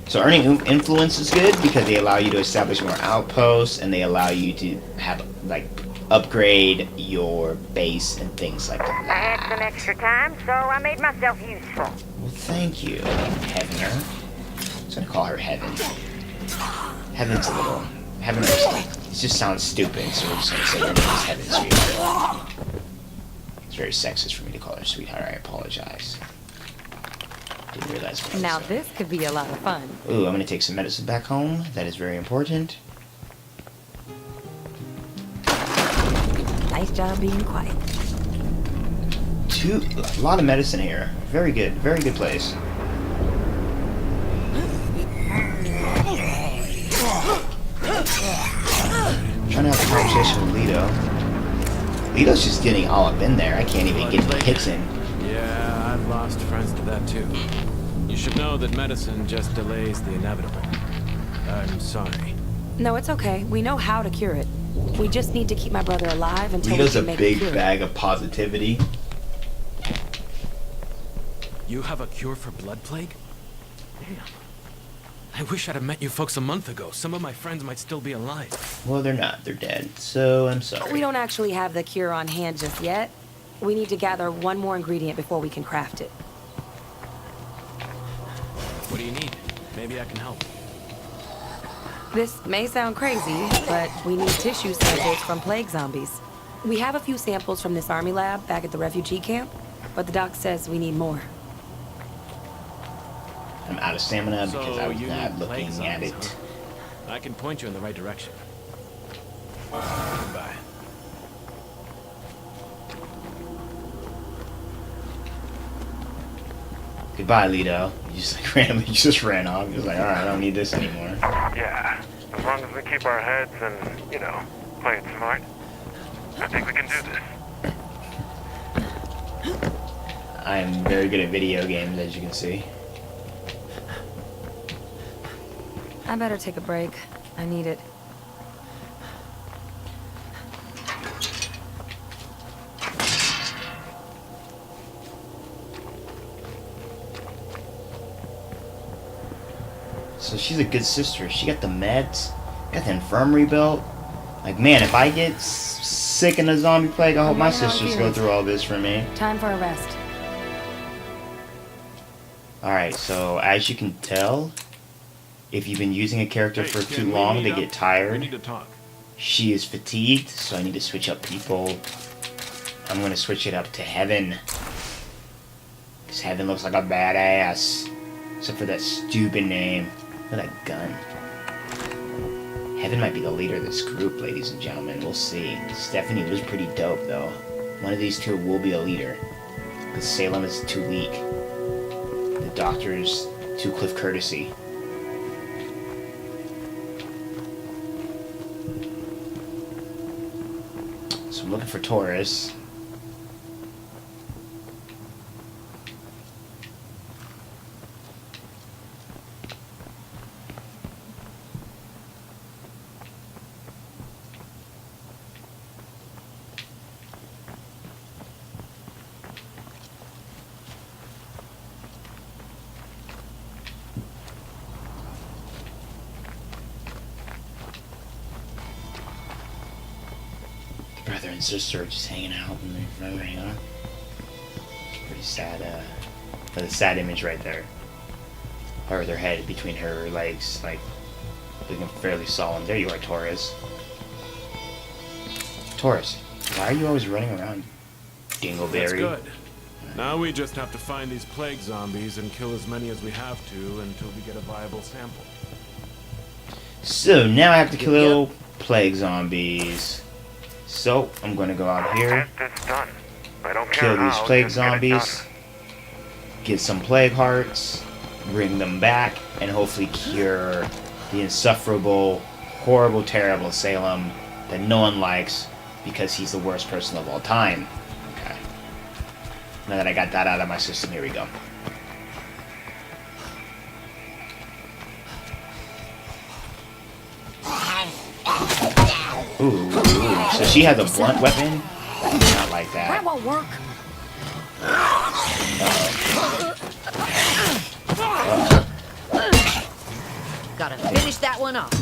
Speaker 1: So earning influence is good because they allow you to establish more outposts, and they allow you to have, like, upgrade your base and things like that.
Speaker 8: I had some extra time, so I made myself useful.
Speaker 1: Well, thank you, Heavener. I was gonna call her Heaven. Heaven's a little... Heaven is like... It just sounds stupid, so we're just gonna say her name is Heaven, sweetheart. It's very sexist for me to call her sweetheart. I apologize. Didn't realize what I was
Speaker 2: Now
Speaker 1: saying.
Speaker 2: this could be a lot of fun.
Speaker 1: Ooh, I'm gonna take some medicine back home. That is very important.
Speaker 2: Nice job being quiet.
Speaker 1: A lot of medicine here. Very good place. Trying to have a conversation with Lido. Lido's just getting all up in there. I can't even get the hits in.
Speaker 5: Yeah, I've lost friends to that too. You should know that medicine just delays the inevitable. I'm sorry.
Speaker 2: No, it's okay. We know how to cure it. We just need to keep my brother alive until
Speaker 1: Lido's
Speaker 2: we
Speaker 1: a
Speaker 2: can make
Speaker 1: big
Speaker 2: a cure.
Speaker 1: bag of positivity.
Speaker 5: You have a cure for blood plague? Damn. I wish I'd have met you folks a month ago. Some of my friends might still be alive.
Speaker 1: Well, they're not. They're dead. So, I'm sorry.
Speaker 2: We don't actually have the cure on hand just yet. We need to gather one more ingredient before we can craft it.
Speaker 5: What do you need? Maybe I can help.
Speaker 2: This may sound crazy, but we need tissue samples from plague zombies. We have a few samples from this army lab back at the refugee camp, but the doc says we need more.
Speaker 1: I'm out of stamina
Speaker 5: So
Speaker 1: because I was
Speaker 5: you
Speaker 1: not
Speaker 5: need
Speaker 1: looking
Speaker 5: plague
Speaker 1: at
Speaker 5: zombies,
Speaker 1: it.
Speaker 5: huh? I can point you in the right direction. Goodbye.
Speaker 1: Goodbye, Lido. You just like randomly just ran off. He was like, alright, I don't need this anymore.
Speaker 9: Yeah, as long as we keep our heads and, you know, play it smart, I think we can do this.
Speaker 1: I'm very good at video games, as you can see.
Speaker 2: I better take a break. I need it.
Speaker 1: So she's a good sister. She got the meds, got the infirmary built. Like, man, if I get sick in a zombie plague, I hope my sisters go through all this for me.
Speaker 2: Time for a rest.
Speaker 1: Alright, so as you can tell, if you've been using a character for too long, they get
Speaker 3: We need
Speaker 1: tired.
Speaker 3: to talk.
Speaker 1: She is fatigued, so I need to switch up people. I'm gonna switch it up to Heaven. Because Heaven looks like a badass. Except for that stupid name. Look at that gun. Heaven might be the leader of this group, ladies and gentlemen. We'll see. Stephanie was pretty dope, though. One of these two will be a leader. Because Salem is too weak. The doctor's too Cliff Courtesy. So I'm looking for Taurus. Brother and sister are just hanging out in the road, hang on. Pretty sad, that's a sad image right there. Or their head between her legs, like, looking fairly solemn. There you are, Taurus. Taurus, why are you always running around, Dingleberry?
Speaker 3: That's good. Now we just have to find these plague zombies and kill as many as we have to until we get a viable sample.
Speaker 1: So, now I have to kill plague zombies. So, I'm gonna go out here,
Speaker 9: Test is done. I don't
Speaker 1: kill
Speaker 9: care
Speaker 1: these
Speaker 9: how,
Speaker 1: plague
Speaker 9: just get it
Speaker 1: zombies,
Speaker 9: done.
Speaker 1: get some plague hearts, bring them back, and hopefully cure the insufferable, horrible, terrible Salem that no one likes because he's the worst person of all time. Okay. Now that I got that out of my system, here we go. Ooh, so she has a blunt weapon? Not like that.
Speaker 4: That won't work.
Speaker 7: Gotta finish that one off.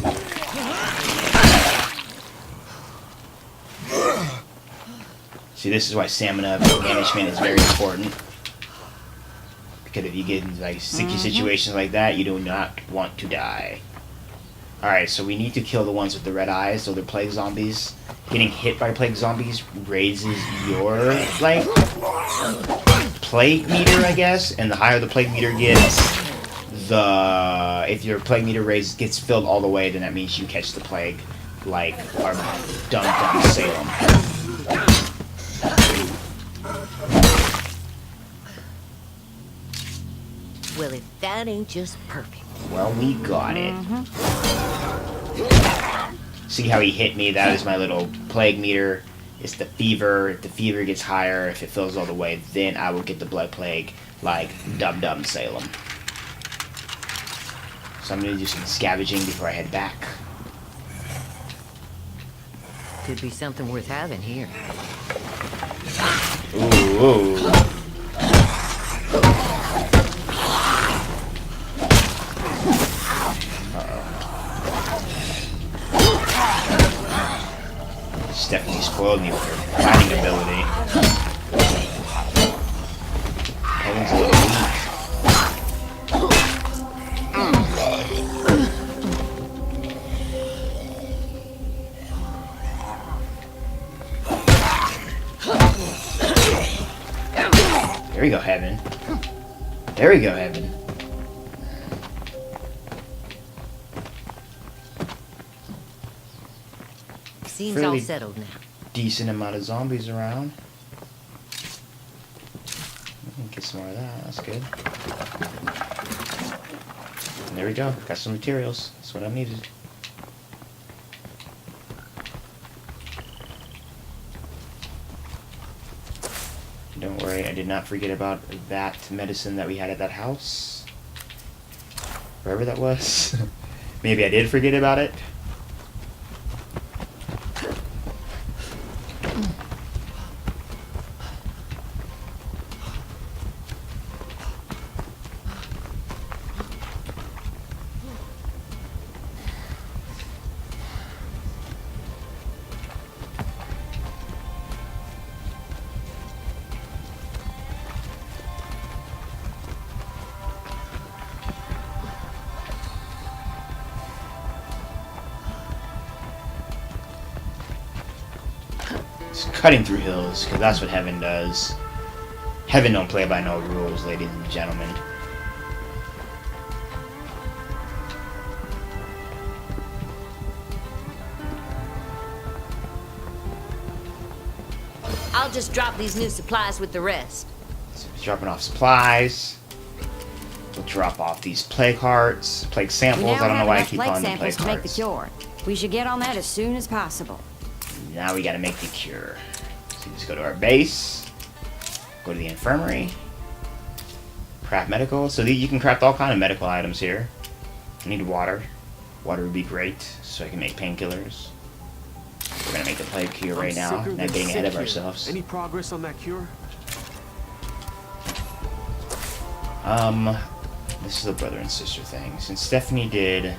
Speaker 1: See, this is why stamina management is very important. Because if you get in like sticky situations like that, you do not want to die. Alright, so we need to kill the ones with the red eyes, so they're plague zombies. Getting hit by plague zombies raises your, like, plague meter, I guess. And the higher the plague meter gets, if your plague meter gets filled all the way, then that means you catch the plague, like our dumb Salem.
Speaker 7: Well, if that ain't just perfect.
Speaker 1: Well, we got it. See how he hit me? That is my little plague meter. It's the fever. If the fever gets higher, if it fills all the way, then I will get the blood plague like Dum Salem. So I'm going to do some scavenging before I head back.
Speaker 7: Could be something worth having here.
Speaker 1: Ooh. Stephanie spoiled me with her fighting ability. Heaven's a little weak. There we go, Heaven. There we go, Heaven.
Speaker 7: Seems all settled now.
Speaker 1: Decent amount of zombies around. Get some more of that. That's good. And there we go. Got some materials. That's what I needed. Don't worry, I did not forget about that medicine that we had at that house. Wherever that was. Maybe I did forget about it. Just cutting through hills, because that's what heaven does. Heaven don't play by no rules, ladies and gentlemen.
Speaker 7: I'll just drop these new supplies with the rest.
Speaker 1: So he's dropping off supplies. We'll drop off these plague hearts, plague
Speaker 4: We
Speaker 1: samples.
Speaker 4: now
Speaker 1: I don't know
Speaker 4: have
Speaker 1: why I
Speaker 4: enough
Speaker 1: keep
Speaker 4: plague
Speaker 1: calling them plague
Speaker 4: samples to make the
Speaker 1: hearts.
Speaker 4: cure. We should get on that as soon as possible.
Speaker 1: Now we gotta make the cure. So just go to our base, go to the infirmary, craft medical. So you can craft all kind of medical items here. I need water. Water would be great, so I can make painkillers. We're gonna make the plague cure right now, not getting ahead of ourselves.
Speaker 6: Any progress on that cure?
Speaker 1: This is a brother and sister thing. Since Stephanie did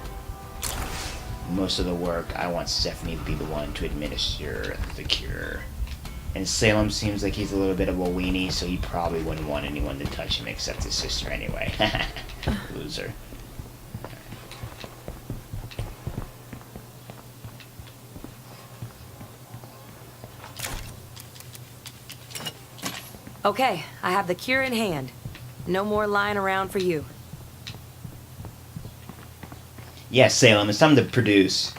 Speaker 1: most of the work, I want Stephanie to be the one to administer the cure. And Salem seems like he's a little bit of a weenie, so he probably wouldn't want anyone to touch him except his sister anyway. Loser.
Speaker 2: Okay, I have the cure in hand. No more lying around for you.
Speaker 1: Yes, Salem, it's time to produce.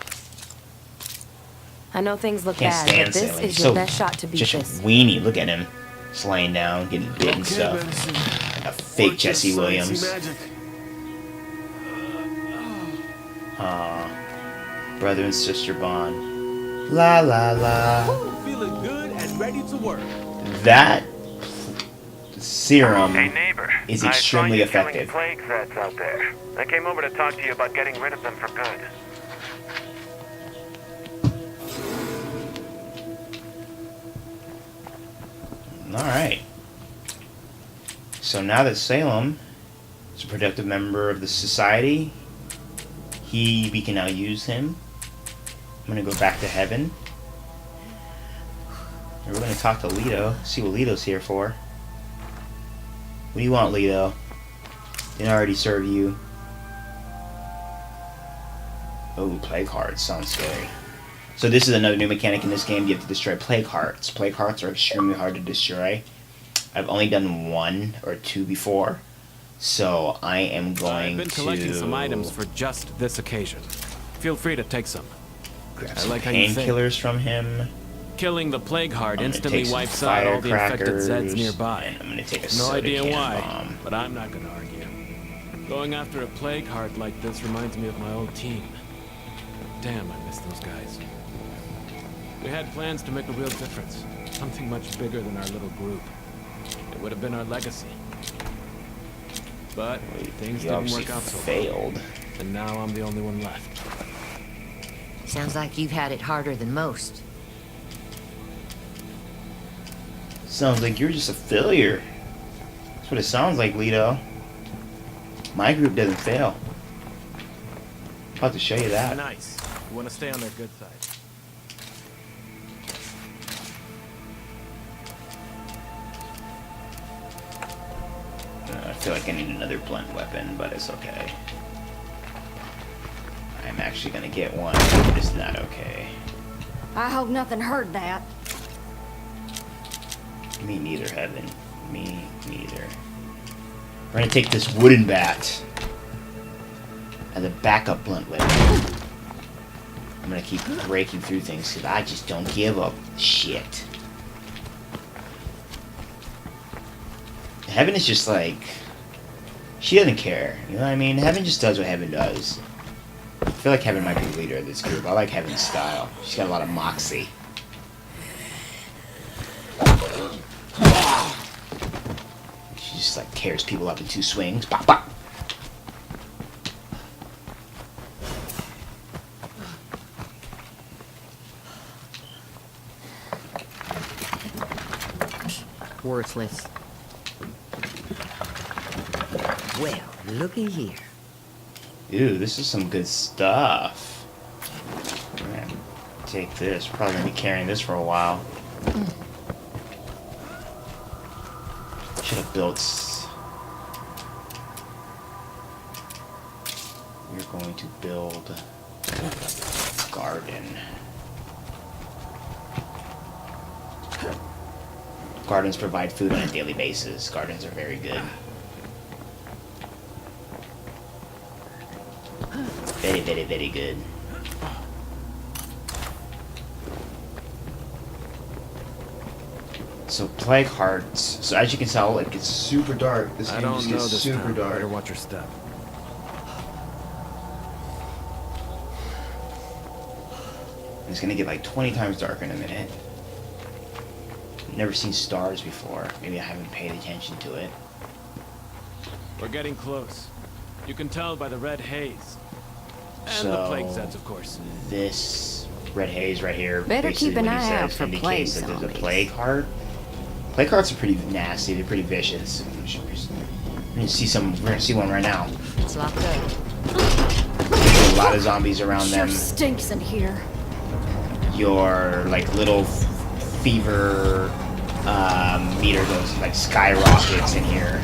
Speaker 2: I know things look
Speaker 1: Can't
Speaker 2: bad,
Speaker 1: stand
Speaker 2: but this
Speaker 1: Salem.
Speaker 2: is
Speaker 1: He's
Speaker 2: your
Speaker 1: so
Speaker 2: best shot to beat
Speaker 1: just
Speaker 2: this.
Speaker 1: a weenie. Look at him. Just laying down, getting bit and
Speaker 6: Okay,
Speaker 1: stuff.
Speaker 6: medicine.
Speaker 1: A fake
Speaker 6: Work
Speaker 1: Jesse
Speaker 6: your sciencey
Speaker 1: Williams.
Speaker 6: magic.
Speaker 1: Aw. Brother and sister bond. La la la.
Speaker 6: Feeling good and ready to work.
Speaker 1: That serum
Speaker 9: Hey neighbor,
Speaker 1: is
Speaker 9: I
Speaker 1: extremely
Speaker 9: saw you
Speaker 1: effective.
Speaker 9: killing plague Zeds out there. I came over to talk to you about getting rid of them for good.
Speaker 1: Alright. So now that Salem is a productive member of the society, we can now use him. I'm gonna go back to heaven. And we're gonna talk to Leto, see what Leto's here for. What do you want, Leto? Didn't already serve you. Oh, plague hearts sounds scary. So this is another new mechanic in this game. You have to destroy plague hearts. Plague hearts are extremely hard to destroy. I've only done 1 or 2 before, so I am going
Speaker 5: I've been collecting some items for just this occasion. Feel free to take some.
Speaker 1: grab
Speaker 5: I
Speaker 1: some
Speaker 5: like how you think.
Speaker 1: painkillers from him.
Speaker 5: Killing the plague heart
Speaker 1: I'm gonna
Speaker 5: instantly
Speaker 1: take some
Speaker 5: wipes out all the infected
Speaker 1: firecrackers,
Speaker 5: Zeds nearby.
Speaker 1: and I'm gonna take a
Speaker 5: No
Speaker 1: soda
Speaker 5: idea
Speaker 1: can
Speaker 5: why,
Speaker 1: bomb.
Speaker 5: but I'm not gonna argue. Going after a plague heart like this reminds me of my old team. Damn, I miss those guys. We had plans to make a real difference. Something much bigger than our little group. It would have been our legacy. But things
Speaker 1: You
Speaker 5: didn't
Speaker 1: obviously
Speaker 5: work out so well.
Speaker 1: failed.
Speaker 5: And now I'm the only one left.
Speaker 7: Sounds like you've had it harder than most.
Speaker 1: Sounds like you're just a failure. That's what it sounds like, Leto. My group doesn't fail. About to show you that.
Speaker 5: Nice. You want to stay on their good side.
Speaker 1: I feel like I need another blunt weapon, but it's okay. I'm actually gonna get one, but it's not okay.
Speaker 4: I hope nothing heard that.
Speaker 1: Me neither, Heaven. Me neither. We're gonna take this wooden bat as a backup blunt weapon. I'm gonna keep breaking through things because I just don't give a shit. Heaven is just like, she doesn't care. You know what I mean? Heaven just does what Heaven does. I feel like Heaven might be the leader of this group. I like Heaven's style. She's got a lot of moxie. She just like tears people up in 2 swings. Pop, pop.
Speaker 7: Worthless. Well, looky here.
Speaker 1: Ew, this is some good stuff. I'm gonna take this. Probably gonna be carrying this for a while. Should have built. We're going to build a garden. Gardens provide food on a daily basis. Gardens are very good. Very, very, very good. So plague hearts. So as you can tell, it gets super dark. This game just gets super dark.
Speaker 5: Better watch your step.
Speaker 1: It's gonna get like 20 times darker in a minute. Never seen stars before. Maybe I haven't paid attention to it.
Speaker 5: We're getting close. You can tell by the red haze. And
Speaker 1: So,
Speaker 5: the plague Zeds, of course.
Speaker 1: This red haze right here
Speaker 4: Better
Speaker 1: basically
Speaker 4: keep an
Speaker 1: what he
Speaker 4: eye out
Speaker 1: says
Speaker 4: for
Speaker 1: indicates
Speaker 4: plague
Speaker 1: that there's a
Speaker 4: zombies.
Speaker 1: plague heart. Plague hearts are pretty nasty. They're pretty vicious. We're gonna see one right now.
Speaker 7: It's locked up.
Speaker 1: There's a lot of zombies around
Speaker 4: Sure
Speaker 1: them.
Speaker 4: stinks in here.
Speaker 1: Your like little fever meter goes like skyrockets in here.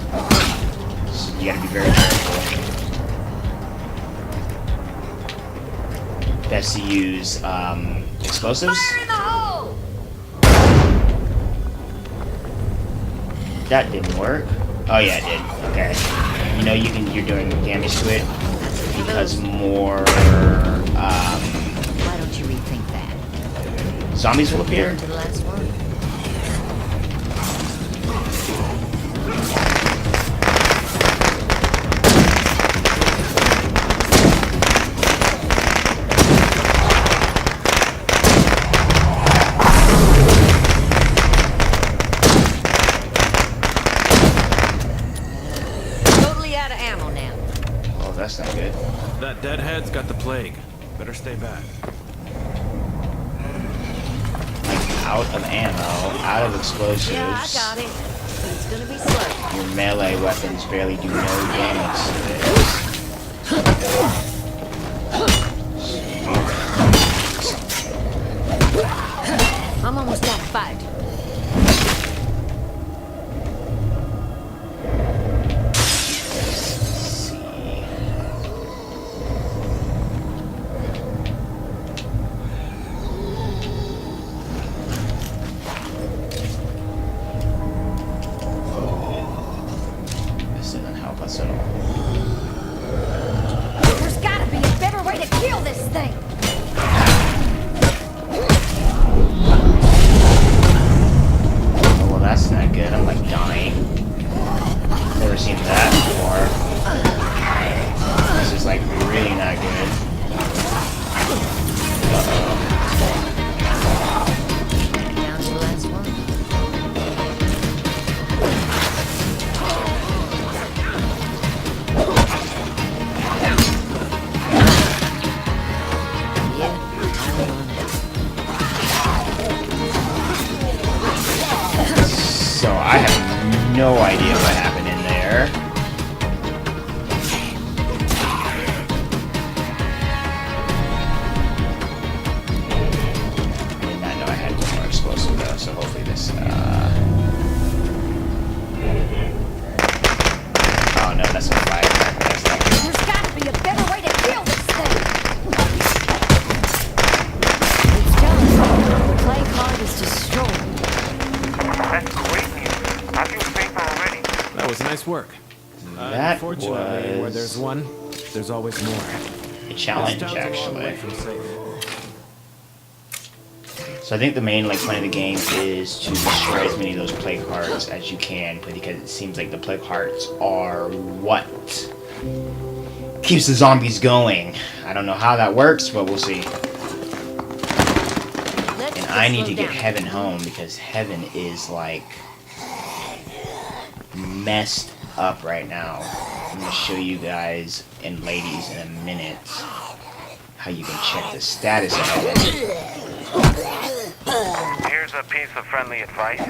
Speaker 1: So you gotta be very careful. Best to use explosives.
Speaker 7: Fire in the hole!
Speaker 1: That didn't work. Oh yeah, it did. Okay. You know you're doing damage to it because more
Speaker 7: Why don't you rethink that?
Speaker 1: zombies will appear.
Speaker 7: Down to the last one. Totally out of ammo now.
Speaker 1: Oh, that's not good.
Speaker 5: That deadhead's got the plague. Better stay back.
Speaker 1: Out of ammo, out of explosives.
Speaker 7: Yeah, I got it. But it's gonna be slow.
Speaker 1: Your melee weapons barely do no damage to this.
Speaker 7: I'm almost out of fight.
Speaker 1: Let's see. This doesn't help us at all.
Speaker 4: There's gotta be a better way to kill this thing.
Speaker 1: Oh, well, that's not good. I'm like dying. Never seen that before. This is like really not good.
Speaker 7: Down to the last one. Yeah, I'm on it.
Speaker 1: So I have no idea what happened in there. I did not know I had one more explosive though, so hopefully this oh no, that's a fire. That's not good.
Speaker 4: There's gotta be a better way to kill this thing. It's done. The plague heart is destroyed.
Speaker 9: That's great news. I feel safer already.
Speaker 5: That was nice work.
Speaker 1: That
Speaker 5: Unfortunately, where
Speaker 1: was
Speaker 5: there's one, there's always more.
Speaker 1: a challenge
Speaker 5: This town's a long way
Speaker 1: actually.
Speaker 5: from safe.
Speaker 1: So I think the main like point of the game is to destroy as many of those plague hearts as you can, because it seems like the plague hearts are what keeps the zombies going. I don't know how that works, but we'll see.
Speaker 7: Let's
Speaker 1: And
Speaker 7: just
Speaker 1: I need
Speaker 7: slow
Speaker 1: to get
Speaker 7: down.
Speaker 1: Heaven home because Heaven is like messed up right now. I'm gonna show you guys and ladies in a minute how you can check the status of Heaven.
Speaker 9: Here's a piece of friendly advice.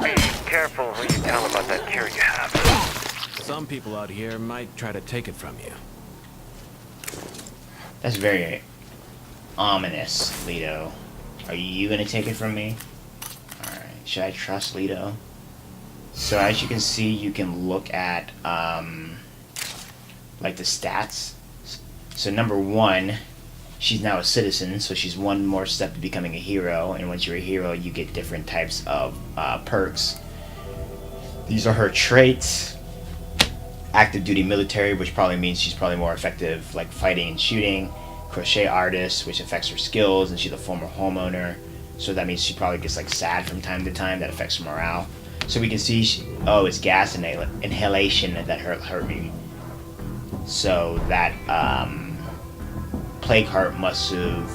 Speaker 9: Be careful who you tell about that cure you have.
Speaker 5: Some people out here might try to take it from you.
Speaker 1: That's very ominous, Leto. Are you gonna take it from me? Alright, should I trust Leto? So as you can see, you can look at like the stats. So number 1 she's now a citizen, so she's one more step to becoming a hero. And once you're a hero, you get different types of perks. These are her traits. Active duty military, which probably means she's probably more effective like fighting and shooting. Crochet artist, which affects her skills, and she's a former homeowner, so that means she probably gets like sad from time to time. That affects her morale. So we can see it's gas inhalation that hurt me. So that plague heart must have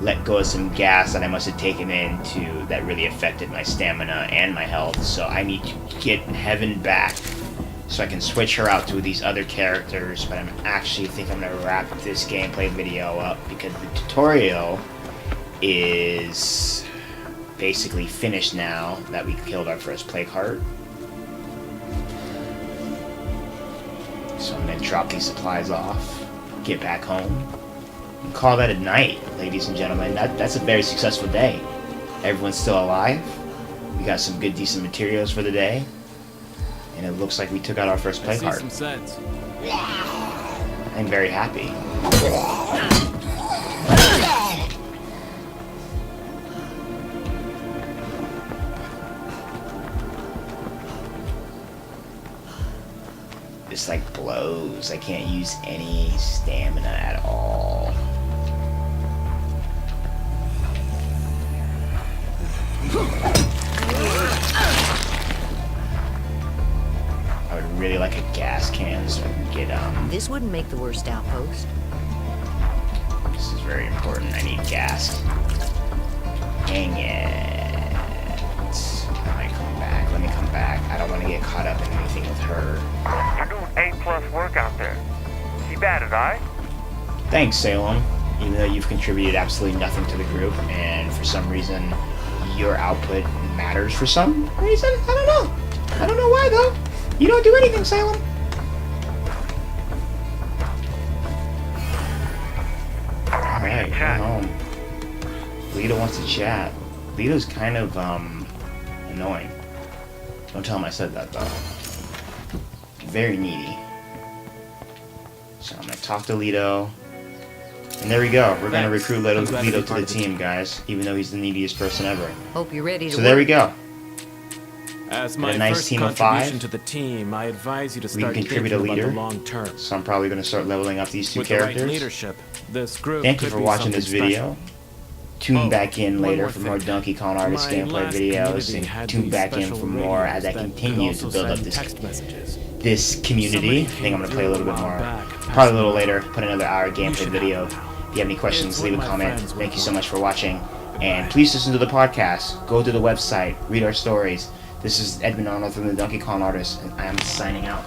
Speaker 1: let go of some gas that I must have taken into that really affected my stamina and my health. So I need to get Heaven back so I can switch her out to these other characters. But I'm actually think I'm gonna wrap this gameplay video up because the tutorial is basically finished now that we killed our first plague heart. So I'm gonna drop these supplies off, get back home, and call that a night, ladies and gentlemen. That's a very successful day. Everyone's still alive. We got some good, decent materials for the day, and it looks like we took out our first plague heart.
Speaker 5: Some sense.
Speaker 1: I'm very happy. This like blows. I can't use any stamina at all. I would really like a gas can so I can get
Speaker 7: This wouldn't make the worst outpost.
Speaker 1: This is very important. I need gas. Dang it. Let me come back. I don't want to get caught up in anything with her.
Speaker 9: You're doing A+ work out there. Keep at it, alright?
Speaker 1: Thanks, Salem. Even though you've contributed absolutely nothing to the group, and for some reason your output matters for some reason. I don't know. I don't know why though. You don't do anything, Salem. Alright, go home. Lito wants to chat. Lito's kind of annoying. Don't tell him I said that though. Very needy. So I'm gonna talk to Lito. And there we go. We're gonna recruit Lito to the team, guys. Even though he's the neediest person ever.
Speaker 7: Hope you're ready to
Speaker 1: So there we go.
Speaker 5: As my
Speaker 1: a nice
Speaker 5: first
Speaker 1: team of
Speaker 5: contribution
Speaker 1: 5.
Speaker 5: to the team, I advise you to
Speaker 1: We can
Speaker 5: start
Speaker 1: contribute
Speaker 5: thinking
Speaker 1: a
Speaker 5: about
Speaker 1: leader.
Speaker 5: the long term.
Speaker 1: So I'm probably gonna start leveling up these two
Speaker 5: With the right
Speaker 1: characters.
Speaker 5: leadership, this group
Speaker 1: Thank you
Speaker 5: could
Speaker 1: for
Speaker 5: be
Speaker 1: watching this
Speaker 5: something
Speaker 1: video. Tune back in
Speaker 5: one
Speaker 1: later
Speaker 5: more
Speaker 1: for more
Speaker 5: thing.
Speaker 1: Donkey Kong Artist
Speaker 5: My
Speaker 1: gameplay
Speaker 5: last
Speaker 1: videos,
Speaker 5: community had
Speaker 1: and tune
Speaker 5: these
Speaker 1: back in
Speaker 5: special
Speaker 1: for more as I
Speaker 5: radios that
Speaker 1: continue
Speaker 5: could
Speaker 1: to
Speaker 5: also
Speaker 1: build up
Speaker 5: send
Speaker 1: this
Speaker 5: text messages.
Speaker 1: community. I
Speaker 5: Somebody
Speaker 1: think I'm gonna play a little bit
Speaker 5: came
Speaker 1: more.
Speaker 5: through a while back,
Speaker 1: Probably a little
Speaker 5: passed
Speaker 1: later. Put another hour gameplay
Speaker 5: should
Speaker 1: video.
Speaker 5: have
Speaker 1: If
Speaker 5: it now.
Speaker 1: you have any questions,
Speaker 5: It's
Speaker 1: leave a
Speaker 5: what my
Speaker 1: comment.
Speaker 5: friends
Speaker 1: Thank you
Speaker 5: would
Speaker 1: so
Speaker 5: want.
Speaker 1: much for watching, and please listen to the podcast. Go to the website, read our stories. This is Edmund Arnold from the Donkey Kong Artist, and I am signing out.